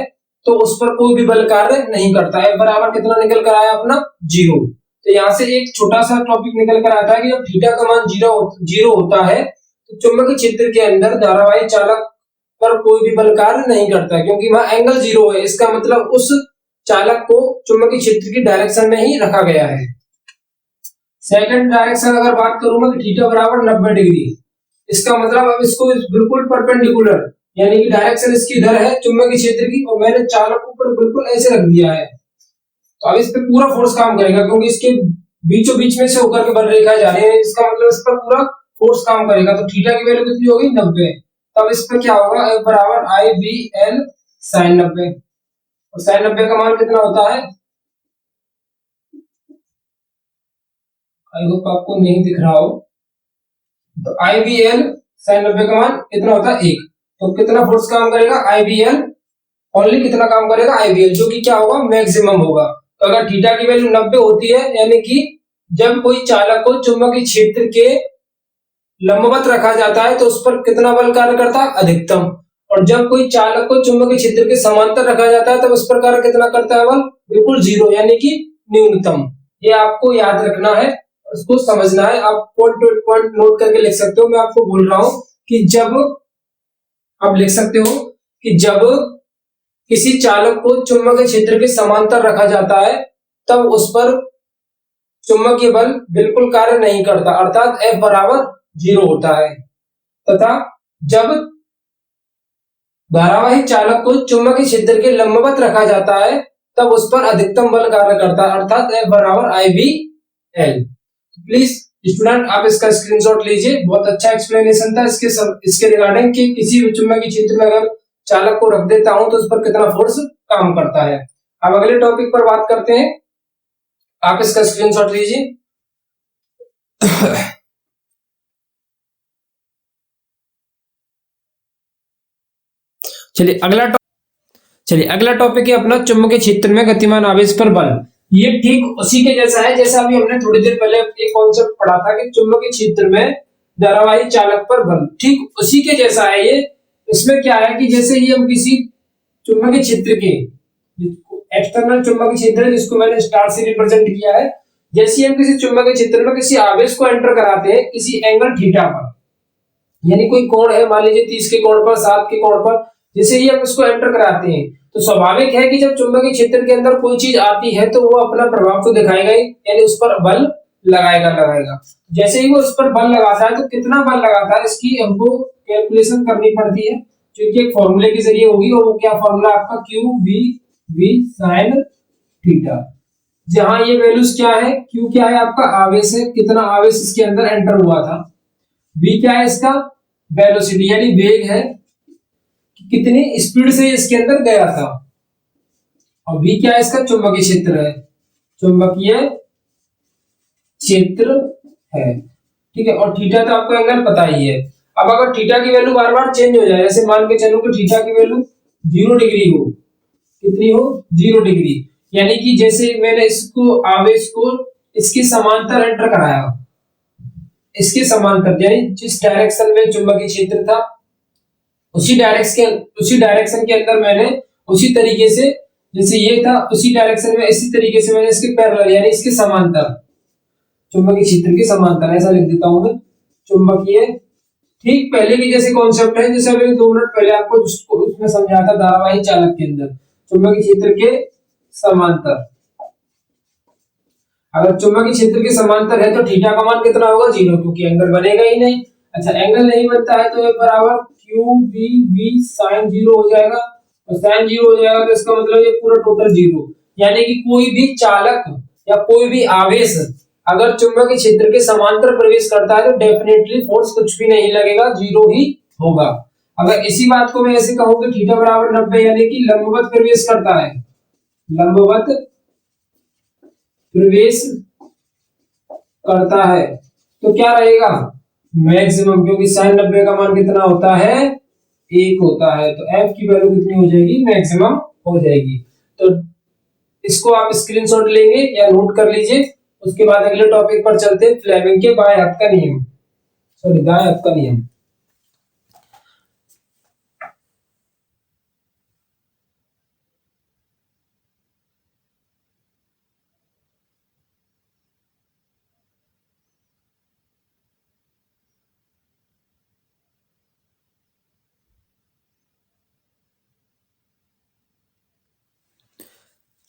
तो उस पर कोई भी बल कार्य नहीं करता है। बराबर कितना निकल कर आया अपना, 0। तो यहाँ से एक छोटा सा टॉपिक निकल कर आता है कि जब थीटा का मान 0 होता है तो चुंबकीय क्षेत्र के अंदर धारावाही चालक पर कोई भी बल कार्य नहीं करता, क्योंकि वहां एंगल 0 है। इसका मतलब उस चालक को चुंबकीय क्षेत्र की डायरेक्शन में ही रखा गया है। सेकंड डायरेक्शन अगर बात करूंगा कि थीटा बराबर 90 डिग्री, इसका मतलब अब इसको बिल्कुल परपेंडिकुलर, यानी कि डायरेक्शन इसकी इधर है चुंबकीय क्षेत्र की, और मैंने चालक को बिल्कुल ऐसे रख दिया है, तो अब इस पे पूरा फोर्स काम करेगा, क्योंकि इसके बीचों बीच में से होकर के बल रेखा जा रही है, इसका मतलब इस पर पूरा फोर्स काम करेगा। तो थीटा की वैल्यू कितनी होगी, 90। तब इस पे क्या होगा, F बराबर IBL sin 90, और sin 90 का मान कितना होता है, आई होप आपको नहीं दिख रहा हो, तो IBL sin 90 का मान कितना होता है, 1। तो कितना फोर्स काम करेगा, IBL ओनली कितना काम करेगा, IBL, जो कि क्या होगा, मैक्सिमम होगा। तो अगर थीटा की वैल्यू 90 होती है, यानी कि जब कोई चालक को चुंबकीय क्षेत्र के लंबवत रखा जाता है तो उस पर कितना बल कार्य करता है, अधिकतम। और जब कोई चालक को चुंबकीय क्षेत्र के समांतर रखा जाता है तब उस पर कार्य कितना करता है, बल बिल्कुल 0, यानी कि न्यूनतम। ये आपको याद रखना है, उसको समझना है। आप पॉइंट टू पॉइंट नोट करके लिख सकते हो। मैं आपको बोल रहा हूं कि जब आप लिख सकते हो कि जब किसी चालक को चुंबकीय क्षेत्र के समांतर रखा जाता है तब उस पर चुंबकीय बल बिल्कुल कार्य नहीं करता, अर्थात F बराबर 0 होता है। तथा जब धारावाहिक चालक को चुंबकीय क्षेत्र के लंबवत रखा जाता है तब उस पर अधिकतम बल कार्य करता है, अर्थात F बराबर IBL। प्लीज स्टूडेंट आप इसका स्क्रीनशॉट लीजिए, बहुत अच्छा एक्सप्लेनेशन था इसके रिगार्डिंग कि किसी भी चुंबकीय क्षेत्र में अगर चालक को रख देता हूं तो उस पर कितना फोर्स काम करता है। अब अगले टॉपिक पर बात करते हैं, आप इसका स्क्रीनशॉट लीजिए। चलिए अगला टॉपिक है अपना चुंबकीय क्षेत्र में गतिमान आवेश पर बल। ये ठीक उसी के जैसा है जैसा अभी हमने थोड़ी देर पहले एक कॉन्सेप्ट पढ़ा था कि चुंबकीय क्षेत्र में धारावाही चालक पर बल, ठीक उसी के जैसा है ये। इसमें क्या है कि जैसे ही हम किसी चुंबकीय क्षेत्र के एक्सटर्नल चुंबकीय क्षेत्र है जिसको मैंने स्टार से रिप्रेजेंट किया है, जैसे हम किसी चुंबकीय क्षेत्र में किसी आवेश को एंटर कराते हैं किसी एंगल थीटा पर, यानी कोई कोण है, मान लीजिए 30 के कोण पर, 7 के कोण पर, जैसे ही हम इसको एंटर कराते हैं तो स्वाभाविक है कि जब चुंबकीय क्षेत्र के अंदर कोई चीज आती है तो वो अपना प्रभाव तो दिखाएगा ही, यानी उस पर बल लगाएगा। जैसे ही वो उस पर बल लगाता है तो कितना बल लगाता है इसकी हमको कैलकुलेशन करनी पड़ती है। जो कि एक फॉर्मूले के जरिए होगी, और वो क्या फॉर्मूला आपका Q V V sine theta. जहां ये वैल्यूज क्या है, क्यू क्या है आपका आवेश है, कितना आवेश इसके अंदर एंटर हुआ था, वी क्या है इसका वेलोसिटी यानी वेग है, कितनी स्पीड से इसके अंदर गया था, और वी क्या है इसका चुंबकीय क्षेत्र है, चुंबकीय क्षेत्र है। ठीक है, और थीटा तो आपको एंगल पता ही है। अब अगर थीटा की वैल्यू बार बार चेंज हो जाए, जैसे मान के चलो कि थीटा की वैल्यू 0 डिग्री हो, कितनी हो 0 डिग्री, यानी कि जैसे मैंने इसको आवेश को इसके समांतर एंटर कराया, इसके समांतर यानी जिस डायरेक्शन में चुंबकीय क्षेत्र था उसी डायरेक्शन के अंदर मैंने उसी तरीके से, जैसे ये था उसी डायरेक्शन में इसी तरीके से मैंने इसके पैरेलल यानी इसके समांतर, चुंबकीय क्षेत्र के समांतर, ऐसा लिख देता हूं मैं चुंबकीय, ठीक पहले की जैसे कॉन्सेप्ट है, जैसे अभी 2 मिनट पहले आपको उसमें समझाया था धारावाही चालक के अंदर, चुंबकीय क्षेत्र के समांतर। अगर चुंबकीय क्षेत्र के समांतर है तो थीटा का मान कितना होगा 0, क्योंकि एंगल बनेगा ही नहीं। अच्छा, एंगल नहीं बनता है तो ये बराबर क्यू बी वी साइन 0 हो जाएगा, और साइन 0 हो जाएगा तो इसका मतलब ये पूरा टोटल 0, यानी कि कोई भी चालक या कोई भी आवेश अगर चुंबकीय क्षेत्र के समांतर प्रवेश करता है तो डेफिनेटली फोर्स कुछ भी नहीं लगेगा, 0 ही होगा। अगर इसी बात को मैं ऐसे कहूं कि थीटा बराबर 90 यानी कि लंबवत प्रवेश करता है, लंबवत प्रवेश करता है, तो क्या रहेगा मैक्सिमम, क्योंकि साइन 90 का मान कितना होता है 1 होता है, तो एफ की वैल्यू कितनी हो जाएगी मैक्सिमम हो जाएगी। तो इसको आप स्क्रीनशॉट लेंगे या नोट कर लीजिए। उसके बाद अगले टॉपिक पर चलते हैं, फ्लेमिंग के बाएं हाथ का नियम, सॉरी दाएं हाथ का नियम।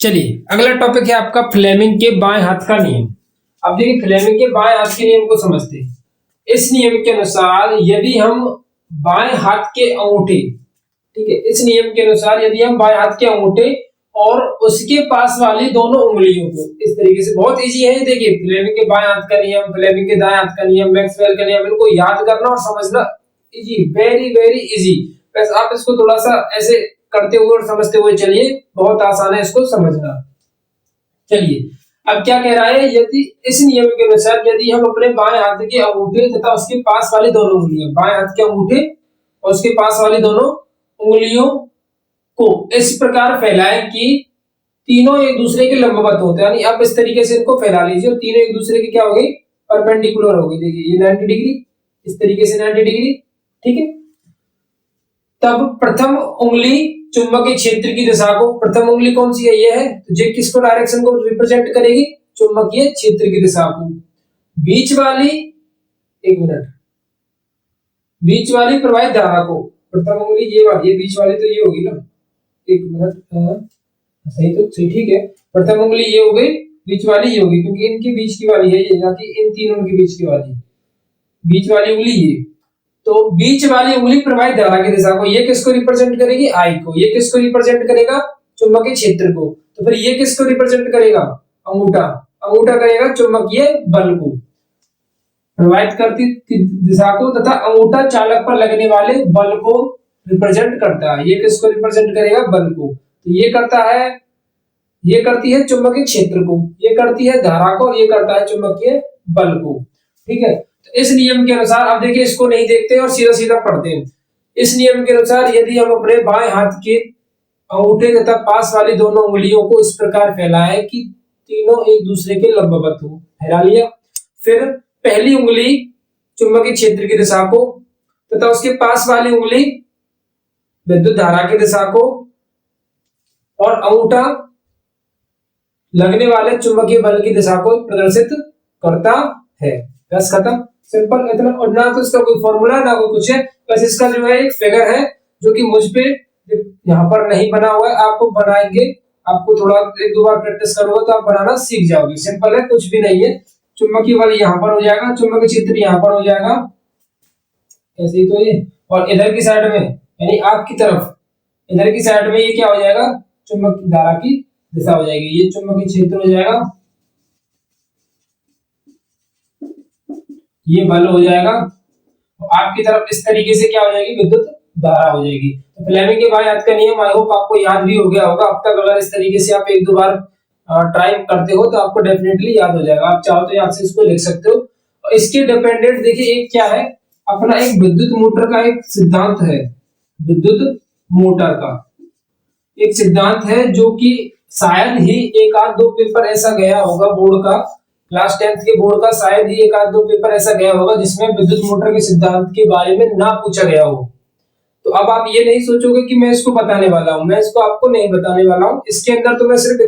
चलिए अगला टॉपिक है आपका फ्लेमिंग के बाएं हाथ का नियम। अब देखिए फ्लेमिंग के बाएं हाथ के नियम को समझते हैं। इस नियम के अनुसार यदि हम बाएं हाथ के अंगूठे, ठीक है, इस नियम के अनुसार यदि हम बाएं हाथ के अंगूठे और उसके पास वाली दोनों उंगलियों को इस तरीके से, बहुत इजी है देखिए, फ्लेमिंग के बाएं हाथ का नियम, फ्लेमिंग के दाएं हाथ का नियम, मैक्सवेल का नियम, इनको याद करना और समझना इजी, वेरी वेरी इजी। बस आप इसको थोड़ा सा ऐसे करते हुए और समझते हुए चलिए, बहुत आसान है इसको समझना। चलिए अब क्या कह रहा है, यदि इस नियम के अनुसार यदि हम अपने बाएं हाथ के अंगूठे तथा उसके पास वाली दोनों उंगलियां, बाएं हाथ के अंगूठे और उसके पास वाली दोनों उंगलियों को इस प्रकार फैलाएं कि तीनों एक दूसरे के लंबवत होते हैं, यानी आप इस तरीके से इनको फैला लीजिए और तीनों एक दूसरे के क्या हो गई परपेंडिकुलर हो गई। देखिए ये 90 डिग्री, इस तरीके से 90 डिग्री, ठीक है। तब प्रथम उंगली चुंबकीय क्षेत्र की दिशा को, प्रथम उंगली कौन सी है ये है, तो ये किसको डायरेक्शन को रिप्रेजेंट करेगी चुंबकीय क्षेत्र की दिशा को। बीच वाली, एक मिनट, बीच वाली प्रवाहित धारा को, प्रथम उंगली ये वाली, ये बीच वाली तो ये होगी ना, एक मिनट, सही तो सही, ठीक है, प्रथम उंगली ये हो गई, बीच वाली ये होगी, क्योंकि इनके बीच की वाली है ये, ताकि इन तीनों के बीच की वाली, बीच वाली उंगली ये, तो बीच वाली उंगली प्रवाहित धारा की दिशा को, ये किसको रिप्रेजेंट करेगी आई को, ये किसको रिप्रेजेंट करेगा चुंबकीय क्षेत्र को, तो फिर ये किसको रिप्रेजेंट करेगा अंगूठा, अंगूठा करेगा चुंबकीय बल को, प्रवाहित करती दिशा को, तथा अंगूठा चालक पर लगने वाले बल को रिप्रेजेंट करता है। ये किसको रिप्रेजेंट करेगा बल को, तो ये करता है, ये करती है चुंबकीय क्षेत्र को, ये करती है धारा को, और ये करता है चुंबकीय बल को, ठीक है। तो इस नियम के अनुसार, अब देखिए इसको नहीं देखते और सीधा सीधा पढ़ते हैं। इस नियम के अनुसार यदि हम अपने बाएं हाथ के अंगूठे तथा पास वाली दोनों उंगलियों को इस प्रकार फैलाएं कि तीनों एक दूसरे के लंबवत हो, फैला लिया। फिर पहली उंगली चुंबकीय क्षेत्र की दिशा को तथा उसके पास वाली उंगली विद्युत धारा की दिशा को, और अंगूठा लगने वाले चुंबकीय बल की दिशा को प्रदर्शित करता है। बस खत्म, सिंपल इतना। और ना तो इसका कोई फॉर्मूला ना कोई कुछ है, बस इसका जो है एक फिगर है जो कि मुझ पे यहाँ पर नहीं बना हुआ है, आपको बनाएंगे, आपको थोड़ा एक दो बार प्रैक्टिस करोगे तो आप बनाना सीख जाओगे। सिंपल है, कुछ भी नहीं है। चुंबकीय बल यहाँ पर हो जाएगा, चुंबकीय क्षेत्र यहाँ पर हो जाएगा, ऐसे ही तो ये, और इधर की साइड में यानी आपकी तरफ इधर की साइड में ये क्या हो जाएगा, चुंबक की धारा की दिशा हो जाएगी, ये चुंबकीय क्षेत्र हो जाएगा, ये बल हो जाएगा, तो आपकी तरफ इस तरीके से क्या हो जाएगी, विद्युत धारा हो जाएगी। तो फ्लेमिंग के बाय-हाथ का नियम आई होप आपको याद भी हो गया होगा अब तक। अगर इस तरीके से आप एक दो बार ट्राई करते हो तो आपको डेफिनेटली याद हो जाएगा। आप चाहो तो याद से इसको लिख सकते हो। और इसके डिपेंडेंट देखिए एक क्या है, अपना एक विद्युत मोटर का एक सिद्धांत है, विद्युत मोटर का एक सिद्धांत है जो कि शायद ही एक आध दो पेपर ऐसा गया होगा बोर्ड का, क्लास 10th के बोर्ड का शायद ही एक आध दो पेपर ऐसा गया होगा जिसमें विद्युत मोटर के सिद्धांत के बारे में ना पूछा गया हो। तो अब आप ये नहीं सोचोगे कि मैं इसको बताने वाला हूं, मैं इसको आपको नहीं बताने वाला हूं। इसके अंदर तो मैं सिर्फ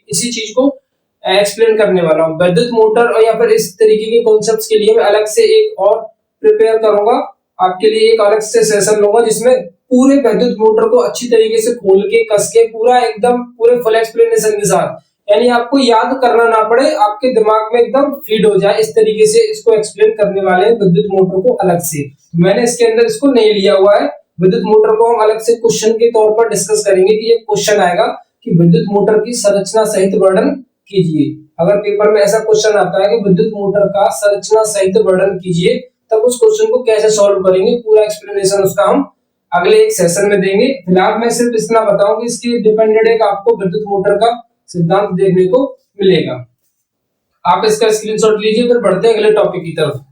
इसी चीज को एक्सप्लेन करने वाला हूं। विद्युत मोटर और या फिर इस तरीके के कॉन्सेप्ट्स के लिए मैं अलग से एक और प्रिपेयर करूंगा आपके लिए, एक अलग से सेशन लूंगा जिसमें पूरे विद्युत मोटर को अच्छी तरीके से खोल के कस के पूरा एकदम पूरे फुल एक्सप्लेनेशन के साथ, यानी आपको याद करना ना पड़े, आपके दिमाग में एकदम फीड हो जाए, इस तरीके से इसको एक्सप्लेन करने वाले हैं विद्युत मोटर को अलग से। तो मैंने इसके अंदर इसको नहीं लिया हुआ है। विद्युत मोटर को हम अलग से क्वेश्चन के तौर पर डिस्कस करेंगे कि ये क्वेश्चन आएगा कि विद्युत मोटर की संरचना सहित वर्णन कीजिए। अगर पेपर में ऐसा क्वेश्चन आता है कि विद्युत मोटर का संरचना सहित वर्णन कीजिए, तब उस क्वेश्चन को कैसे सॉल्व करेंगे, पूरा एक्सप्लेनेशन उसका हम अगले एक सेशन में देंगे। फिलहाल मैं सिर्फ इतना बताऊं कि इसके डिपेंडेंट एक आपको विद्युत मोटर का सिद्धांत देखने को मिलेगा। आप इसका स्क्रीनशॉट लीजिए, फिर बढ़ते हैं अगले टॉपिक की तरफ।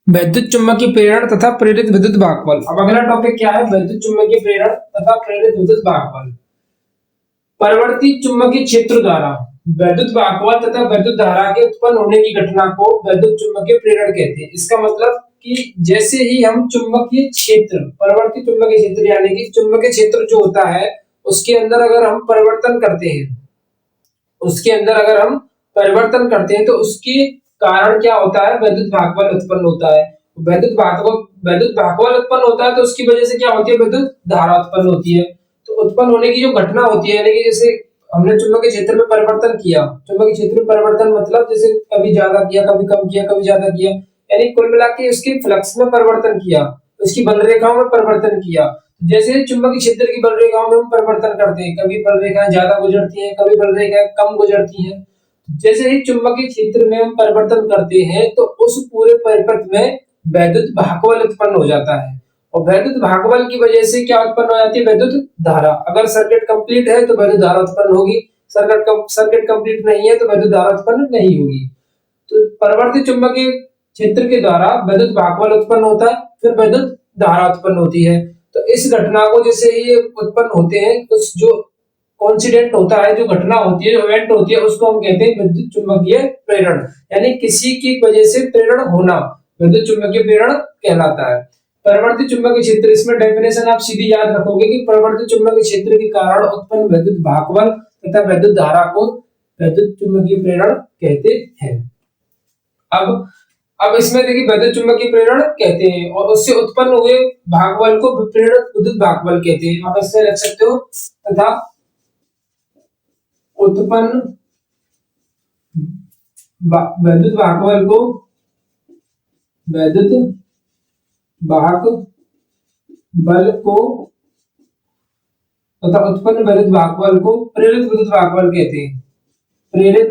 विद्युत चुम्बकीय प्रेरण तथा प्रेरित विद्युत भागफल। अब अगला टॉपिक क्या है, विद्युत चुम्बकीय प्रेरण तथा प्रेरित विद्युत भागफल। परिवर्ती चुंबकीय क्षेत्र द्वारा विद्युत भागफल तथा विद्युत धारा के उत्पन्न होने की घटना को विद्युत चुम्बकीय प्रेरण कहते हैं। इसका मतलब कि जैसे ही हम चुंबकीय क्षेत्र, परिवर्ती चुंबकीय क्षेत्र यानी कि चुंबकीय क्षेत्र जो होता है उसके अंदर अगर हम परिवर्तन करते हैं, उसके अंदर अगर हम परिवर्तन करते हैं तो उसके कारण क्या होता है, विद्युत भागफल उत्पन्न होता है। विद्युत भागफल उत्पन्न होता है तो उसकी वजह से क्या होती है, विद्युत धारा उत्पन्न होती है। तो उत्पन्न होने की जो घटना होती है, यानी कि जैसे हमने चुंबकीय क्षेत्र में परिवर्तन किया, चुंबकीय क्षेत्र में परिवर्तन मतलब जैसे कभी ज्यादा किया, कभी कम किया, कभी ज्यादा किया, यानी कुल मिला के उसके फ्लक्स में परिवर्तन किया, उसकी बल रेखाओं में परिवर्तन किया। जैसे चुंबकीय क्षेत्र की बल रेखाओं में हम परिवर्तन करते हैं, कभी बल रेखाएं ज्यादा गुजरती हैं, कभी बल रेखाएं कम गुजरती हैं। जैसे ही चुंबकीय क्षेत्र में हम परिवर्तन करते हैं तो उस पूरे परिपथ में वैद्युत भागफल उत्पन्न हो जाता है, और वैद्युत भागफल की वजह से क्या उत्पन्न हो जाती है, वैद्युत धारा। अगर सर्किट कंप्लीट है तो वैद्युत धारा उत्पन्न होगी, सर्किट कंप्लीट नहीं है तो वैद्युत धारा उत्पन्न नहीं होगी। तो परिवर्तित चुंबकीय क्षेत्र के द्वारा वैद्युत भागफल उत्पन्न होता है, फिर वैद्युत धारा उत्पन्न होती है। तो इस घटना को जैसे ही उत्पन्न होते हैं, उस जो कॉन्सिडेंट होता है, जो घटना होती है, जो इवेंट होती है, उसको हम कहते हैं विद्युत चुम्बकीय प्रेरण, यानी किसी की वजह से प्रेरण होना विद्युत चुम्बकीय प्रेरण कहलाता है। परिवर्तित चुंबकीय क्षेत्र, इसमें डेफिनेशन आप सीधी याद रखोगे कि परिवर्तित चुंबकीय क्षेत्र के कारण उत्पन्न विद्युत भागफल तथा विद्युत धारा को विद्युत चुम्बकीय प्रेरण कहते हैं। अब इसमें देखिए विद्युत चुम्बकीय प्रेरण कहते हैं और उससे उत्पन्न हुए भागफल को प्रेरित विद्युत भागफल कहते हैं। आप इससे रख सकते हो, तथा उत्पन्न विद्युत भागफल को विद्युत भागफल को तथा उत्पन्न विद्युत भागफल को प्रेरित विद्युत भागफल कहते हैं। प्रेरित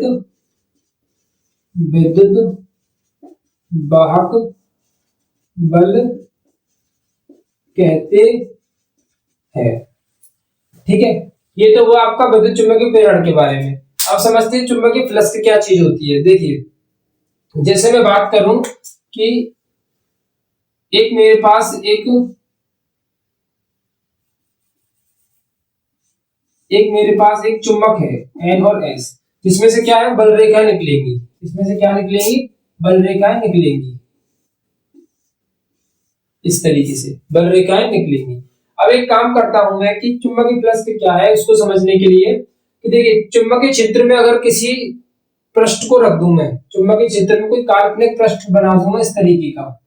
विद्युत भागफल कहते हैं। ठीक है, ये तो वो आपका विद्युत चुम्बकीय प्रेरण के बारे में। अब समझते हैं चुंबकीय फ्लक्स क्या चीज होती है। देखिए, जैसे मैं बात करूं कि एक मेरे पास एक चुंबक है N और S, जिसमें से क्या है, बल रेखाएं निकलेंगी। इसमें से क्या निकलेंगी, बल रेखाएं निकलेंगी। इस तरीके से बल रेखाएं निकलेंगी। अब एक काम करता हूं मैं कि चुंबकीय फ्लक्स क्या है उसको समझने के लिए, कि देखिए चुंबकीय क्षेत्र में अगर किसी पृष्ठ को रख दूं, मैं चुंबकीय क्षेत्र में कोई काल्पनिक पृष्ठ बना दूंगा इस तरीके का,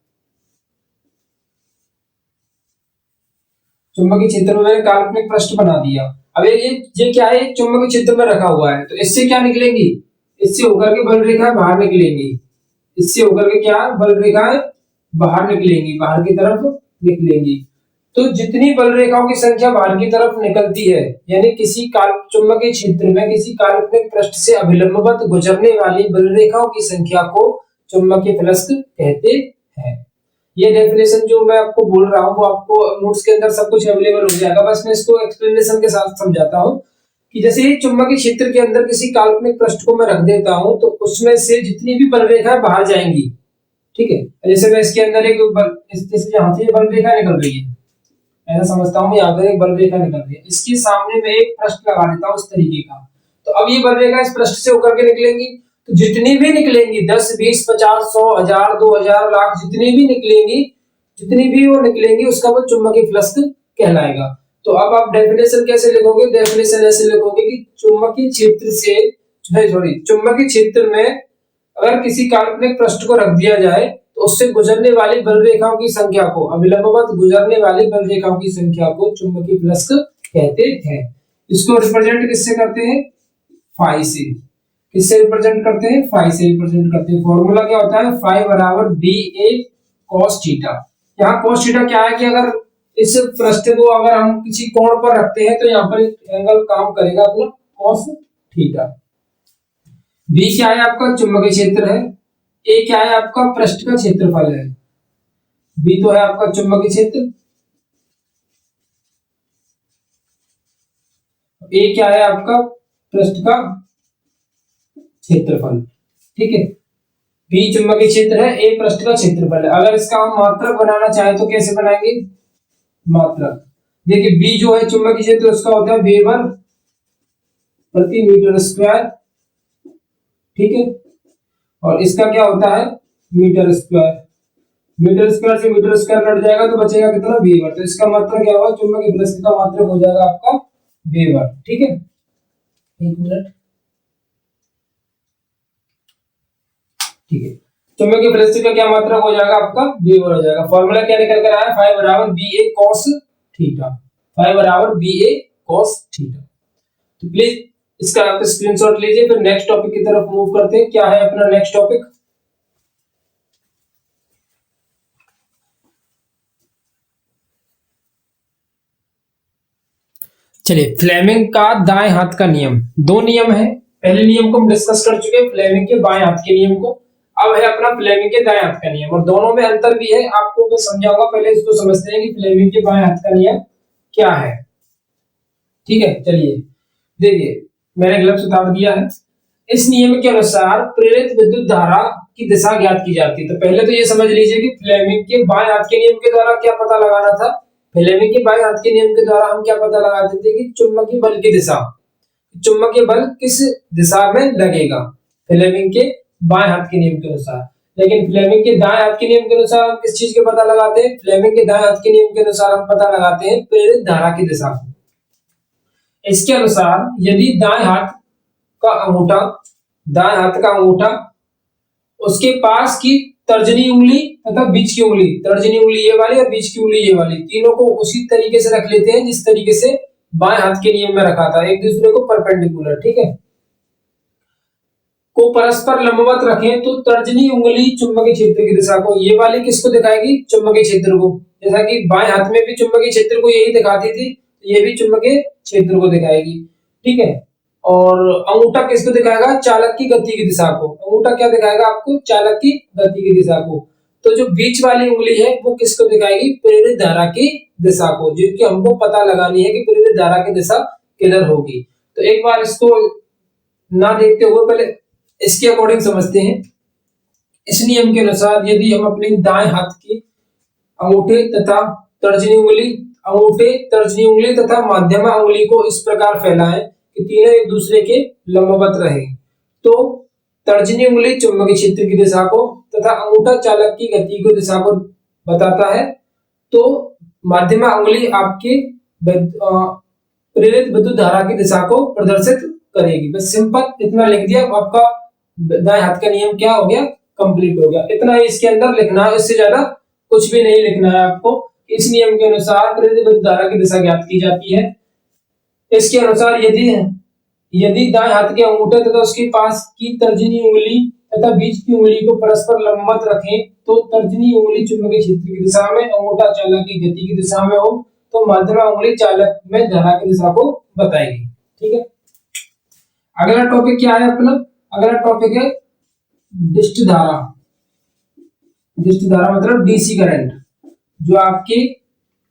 चुंबकीय क्षेत्र में मैंने काल्पनिक पृष्ठ बना दिया। अब ये क्या है, एक चुंबकीय क्षेत्र में रखा हुआ है, तो इससे क्या निकलेंगी, इससे होकर के बल रेखाएं बाहर निकलेंगी। इससे होकर के क्या बल रेखाएं बाहर निकलेंगी, बाहर की तरफ निकलेंगी। तो जितनी बल रेखाओं की संख्या बाहर की तरफ निकलती है, यानी किसी चुंबकीय क्षेत्र में किसी काल्पनिक पृष्ठ से अभिलंबवत गुजरने वाली बल रेखाओं की संख्या को चुंबकीय फ्लक्स कहते हैं। ये डेफिनेशन जो मैं आपको बोल रहा हूँ वो आपको नोट्स के अंदर सब कुछ अवेलेबल हो जाएगा, बस मैं इसको एक्सप्लेनेशन के साथ समझाता हूँ कि जैसे ही चुंबकीय क्षेत्र के अंदर किसी काल्पनिक पृष्ठ को मैं रख देता हूं तो उसमें से जितनी भी बल रेखाएं बाहर जाएंगी, ठीक है, जैसे मैं इसके अंदर एक जैसे यहाँ से बल रेखा निकल रही है, ऐसा समझता हूँ यहाँ पर एक बल रेखा निकल रही है, इसके सामने मैं एक पृष्ठ लगा देता हूँ इस तरीके का। तो अब ये बल रेखा इस पृष्ठ से होकर के निकलेंगी, तो जितनी भी निकलेंगी 10, 20, 50, 100, 1000, 2000, लाख, जितनी भी निकलेंगी, जितनी भी वो निकलेंगी उसका वो चुंबकीय फ्लक्स कहलाएगा। तो अब आप डेफिनेशन कैसे लिखोगे? डेफिनेशन ऐसे लिखोगे कि चुंबकीय क्षेत्र से चुंबकीय क्षेत्र में अगर किसी काल्पनिक पृष्ठ को रख दिया जाए तो उससे गुजरने वाली बल रेखाओं की संख्या को, अभिलंबवत गुजरने वाली बल रेखाओं की संख्या को चुंबकीय फ्लक्स कहते हैं। इसको रिप्रेजेंट किससे करते हैं? फाई से। किससे रिप्रेजेंट करते हैं? फाई से रिप्रेजेंट करते हैं। फॉर्मूला क्या होता है? फाई बराबर बी ए कॉस थीटा। यहाँ कॉस थीटा क्या है कि अगर इस पृष्ठ को अगर हम किसी कोण पर रखते हैं तो यहाँ पर एक एंगल काम करेगा अपना कॉस थीटा। बी क्या है? आपका चुंबकीय क्षेत्र है। ए क्या है? आपका पृष्ठ का क्षेत्रफल है। बी तो है आपका चुंबकीय क्षेत्र, ए क्या है? आपका पृष्ठ का क्षेत्रफल, ठीक है। बी चुंबकीय क्षेत्र है, ए पृष्ठ का क्षेत्रफल है। अगर इसका हम मात्रक बनाना चाहें तो कैसे बनाएंगे? मात्रक देखिए, बी जो है चुंबकीय क्षेत्र उसका होता है वेबर प्रति मीटर स्क्वायर, ठीक है, और इसका क्या होता है? Metre square. मीटर स्क्वायर से मीटर स्क्वायर कट जाएगा तो बचेगा कितना? वेबर। तो इसका मात्रक क्या होगा? चुंबकीय फ्लक्स का मात्रक हो जाएगा आपका वेबर, ठीक है। एक मिनट, ठीक है। चुंबकीय फ्लक्स का क्या मात्रक हो जाएगा? आपका वेबर हो जाएगा। फॉर्मूला क्या निकल कर आया? फाई बराबर बी ए कॉस थीटा। फाई बराबर बी ए कॉस थीटा। तो प्लीज इसका आप स्क्रीनशॉट लीजिए, फिर नेक्स्ट टॉपिक की तरफ मूव करते हैं। क्या है अपना नेक्स्ट टॉपिक? चलिए, फ्लेमिंग का दाएं हाथ का नियम। दो नियम है, पहले नियम को हम डिस्कस कर चुके हैं, फ्लेमिंग के बाएं हाथ के नियम को। अब है अपना फ्लेमिंग के दाएं हाथ का नियम, और दोनों में अंतर भी है, आपको मैं समझाऊंगा। पहले इसको समझते हैं कि फ्लेमिंग के बाएं हाथ का नियम क्या है, ठीक है। चलिए देखिए, मैंने ग्लव्स उतार दिया है। इस नियम के अनुसार प्रेरित विद्युत धारा की दिशा ज्ञात की जाती है। तो पहले तो ये समझ लीजिए कि फ्लेमिंग के बाएं हाथ के नियम के द्वारा क्या पता लगाना था? फ्लेमिंग के बाएं हाथ के नियम के द्वारा हम क्या पता लगाते थे कि चुंबकीय बल की दिशा, चुंबकीय बल किस दिशा में लगेगा, फ्लेमिंग के बाएं हाथ के नियम के अनुसार। लेकिन फ्लेमिंग के दाएं हाथ के नियम के अनुसार हम किस चीज के पता लगाते हैं? फ्लेमिंग के दाएं हाथ के नियम के अनुसार हम पता लगाते हैं प्रेरित धारा की दिशा को। इसके अनुसार यदि दाएं हाथ का अंगूठा, दाएं हाथ का अंगूठा उसके पास की तर्जनी उंगली तथा बीच की उंगली, तर्जनी उंगली ये वाली और बीच की उंगली ये वाली, तीनों को उसी तरीके से रख लेते हैं जिस तरीके से बाएं हाथ के नियम में रखा था, एक दूसरे को परपेंडिकुलर, ठीक है, को परस्पर लंबवत रखें तो तर्जनी उंगली चुंबकीय क्षेत्र की दिशा को, ये वाली किसको दिखाएगी? चुंबकीय क्षेत्र को। जैसा कि बाएं हाथ में भी चुंबकीय क्षेत्र को यही दिखाती थी, ये भी चुंबकीय क्षेत्र को दिखाएगी, ठीक है। और अंगूठा किसको दिखाएगा? चालक की गति की दिशा को। अंगूठा क्या दिखाएगा आपको? चालक की गति की दिशा को। तो जो बीच वाली उंगली है वो किसको दिखाएगी? प्रेरित धारा की दिशा को, जिसकी हमको पता लगानी है कि प्रेरित धारा की दिशा किधर होगी। तो एक बार इसको ना देखते हुए पहले इसके अकॉर्डिंग समझते हैं। इस नियम के अनुसार यदि हम अपने दाएं हाथ की अंगूठे तथा तर्जनी उंगली, अंगूठे, तर्जनी उंगली तथा मध्यमा उंगली को इस प्रकार फैलाएं कि तीनों एक दूसरे के लंबवत रहे, तो तर्जनी उंगली चुंबकीय क्षेत्र की दिशा को तथा अंगूठा चालक की गति की दिशा को बताता है, तो मध्यमा उंगली आपकी प्रेरित विद्युत धारा की दिशा को प्रदर्शित करेगी। बस सिंपल इतना लिख दिया, आपका दाएं हाथ का नियम क्या हो गया? कंप्लीट हो गया। इतना ही इसके अंदर लिखना है, इससे ज्यादा कुछ भी नहीं लिखना है आपको। इस नियम के अनुसार प्रेरित विद्युत धारा की दिशा ज्ञात की जाती है। इसके अनुसार यदि यदि दाएं हाथ के अंगूठे तथा उसके पास की तर्जनी उंगली तथा बीच की उंगली को परस्पर लंबवत रखें तो तर्जनी उंगली चुंबकीय क्षेत्र की दिशा में, अंगूठा चालक की गति की दिशा में हो तो मध्यमा उंगली चालक में धारा की दिशा को बताएगी। ठीक है, अगला टॉपिक क्या है अपना? अगला टॉपिक है डिस्ट धारा। डिस्ट धारा मतलब डीसी करंट, जो आपकी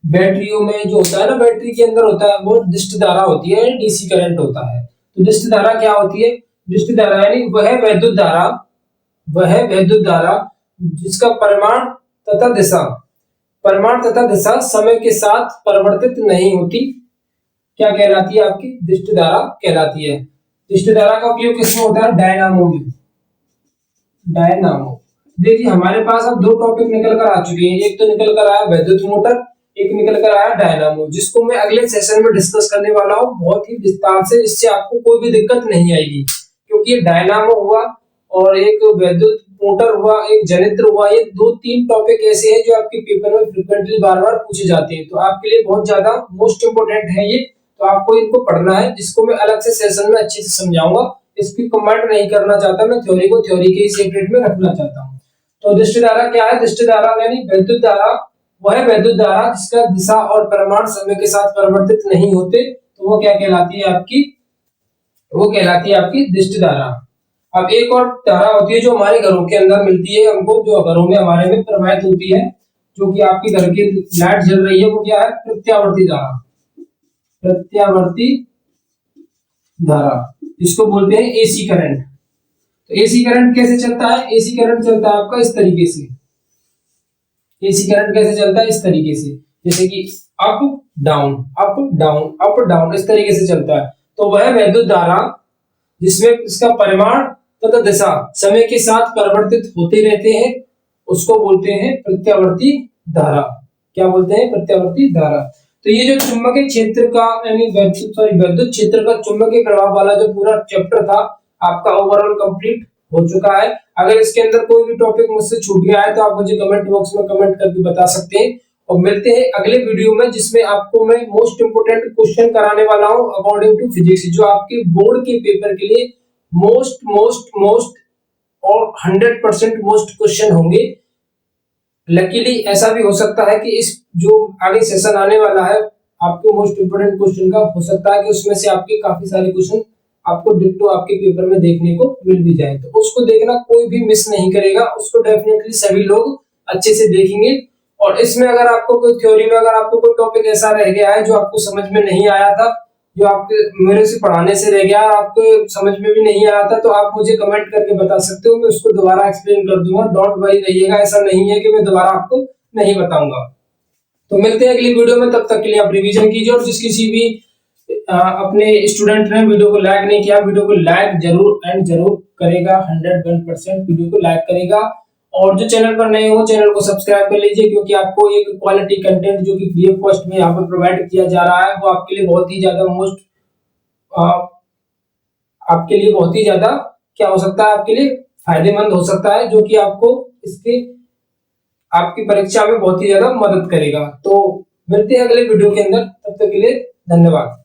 बैटरियों में जो होता है ना, बैटरी के अंदर होता है, वो डिस्ट धारा होती है, डीसी करंट होता है। तो डिस्ट धारा क्या होती है? डिस्ट धारा यानी वह वैद्युत धारा जिसका परिमाण तथा दिशा समय के साथ परिवर्तित नहीं होती, क्या कहलाती है? आपकी डिस्ट धारा कहलाती है। डिस्ट धारा का उपयोग किसमें होता है? डायनामो में। डायनामो, देखिए हमारे पास अब दो टॉपिक निकल कर आ चुके हैं, एक तो निकल कर आया वैद्युत मोटर, एक निकल कर आया डायनामो, जिसको मैं अगले सेशन में डिस्कस करने वाला हूँ बहुत ही विस्तार से, इससे आपको कोई भी दिक्कत नहीं आएगी, क्योंकि ये डायनामो हुआ और एक वैद्युत मोटर हुआ, एक जनित्र हुआ, ये दो तीन टॉपिक ऐसे हैं जो आपके पेपर में फ्रिक्वेंटली बार बार पूछे जाते हैं, तो आपके लिए बहुत ज्यादा मोस्ट इंपोर्टेंट है ये, तो आपको इनको पढ़ना है, जिसको मैं अलग से सेशन में अच्छे से समझाऊंगा। इसकी कमेंट नहीं करना चाहता, मैं थ्योरी को थ्योरी के ही सेपरेट में रखना चाहता हूँ। तो डिस्ट धारा क्या है? डिस्ट धारा यानी वैद्युत धारा, वह वैद्युत धारा जिसका दिशा और परिमाण समय के साथ परिवर्तित नहीं होते, तो वो क्या कहलाती है आपकी? वो कहलाती है आपकी डिस्ट धारा। अब एक और धारा होती है जो हमारे घरों के अंदर मिलती है हमको, जो घरों में हमारे में प्रवाहित होती है, जो कि आपके घर की लाइट जल रही है, वो क्या है? प्रत्यावर्ती धारा। प्रत्यावर्ती धारा, जिसको बोलते हैं एसी करंट। तो एसी करंट कैसे चलता है? एसी करंट चलता है आपका इस तरीके से। एसी करंट कैसे चलता है? इस तरीके से, जैसे कि up down up down up down, इस तरीके से चलता है। तो वह वैद्युत धारा जिसमें इसका परिमाण तथा दिशा समय के साथ परिवर्तित होते रहते हैं, उसको बोलते हैं प्रत्यावर्ती धारा। क्या बोलते हैं? प्रत्यावर्ती धारा। तो ये जो चुंबकीय क्षेत्र का यानी वैद्युत क्षेत्र का चुंबकीय प्रभाव वाला जो पूरा चैप्टर था आपका ओवरऑल कंप्लीट हो चुका है। अगर इसके अंदर कोई भी टॉपिक मुझसे छूट गया है तो आप मुझे कमेंट बॉक्स में कमेंट करके बता सकते हैं, और मिलते हैं अगले वीडियो में, जिसमें आपको मैं मोस्ट इंपोर्टेंट क्वेश्चन कराने वाला हूं अकॉर्डिंग टू फिजिक्स, जो आपके बोर्ड के पेपर के लिए मोस्ट मोस्ट मोस्ट और 100% मोस्ट क्वेश्चन होंगे। लकीली ऐसा भी हो सकता है कि इस जो आगे सेशन आने वाला है आपके मोस्ट इंपोर्टेंट क्वेश्चन का, हो सकता है कि उसमें से आपके काफी सारे क्वेश्चन आपको डिट्टो आपके पेपर में देखने को मिल भी जाए, तो उसको देखना कोई भी मिस नहीं करेगा, उसको डेफिनेटली सभी लोग अच्छे से देखेंगे। और इसमें अगर आपको कोई थ्योरी में अगर आपको कोई टॉपिक ऐसा रह गया है जो आपको समझ में नहीं आया था, जो आपके मेरे से पढ़ाने से रह गया, आपको समझ में भी नहीं आया था, तो आप मुझे कमेंट करके बता सकते हो, मैं उसको दोबारा एक्सप्लेन कर दूंगा। डोंट वरी रहिएगा, ऐसा नहीं है कि मैं दोबारा आपको नहीं बताऊंगा। तो मिलते हैं अगली वीडियो में, तब तक के लिए आप रिवीजन कीजिए, और जिस किसी भी अपने स्टूडेंट ने वीडियो को लाइक नहीं किया, वीडियो को लाइक जरूर करेगा, 101% वीडियो को लाइक करेगा, और जो चैनल पर नए हो चैनल को सब्सक्राइब कर लीजिए, क्योंकि आपको एक क्वालिटी कंटेंट जो कि फ्री ऑफ कॉस्ट में यहाँ पर प्रोवाइड किया जा रहा है, वो आपके लिए बहुत ही ज्यादा आपके लिए बहुत ही ज्यादा क्या हो सकता है, आपके लिए फायदेमंद हो सकता है, जो कि आपको इसके आपकी परीक्षा में बहुत ही ज्यादा मदद करेगा। तो मिलते हैं अगले वीडियो के अंदर, तब तक के लिए धन्यवाद।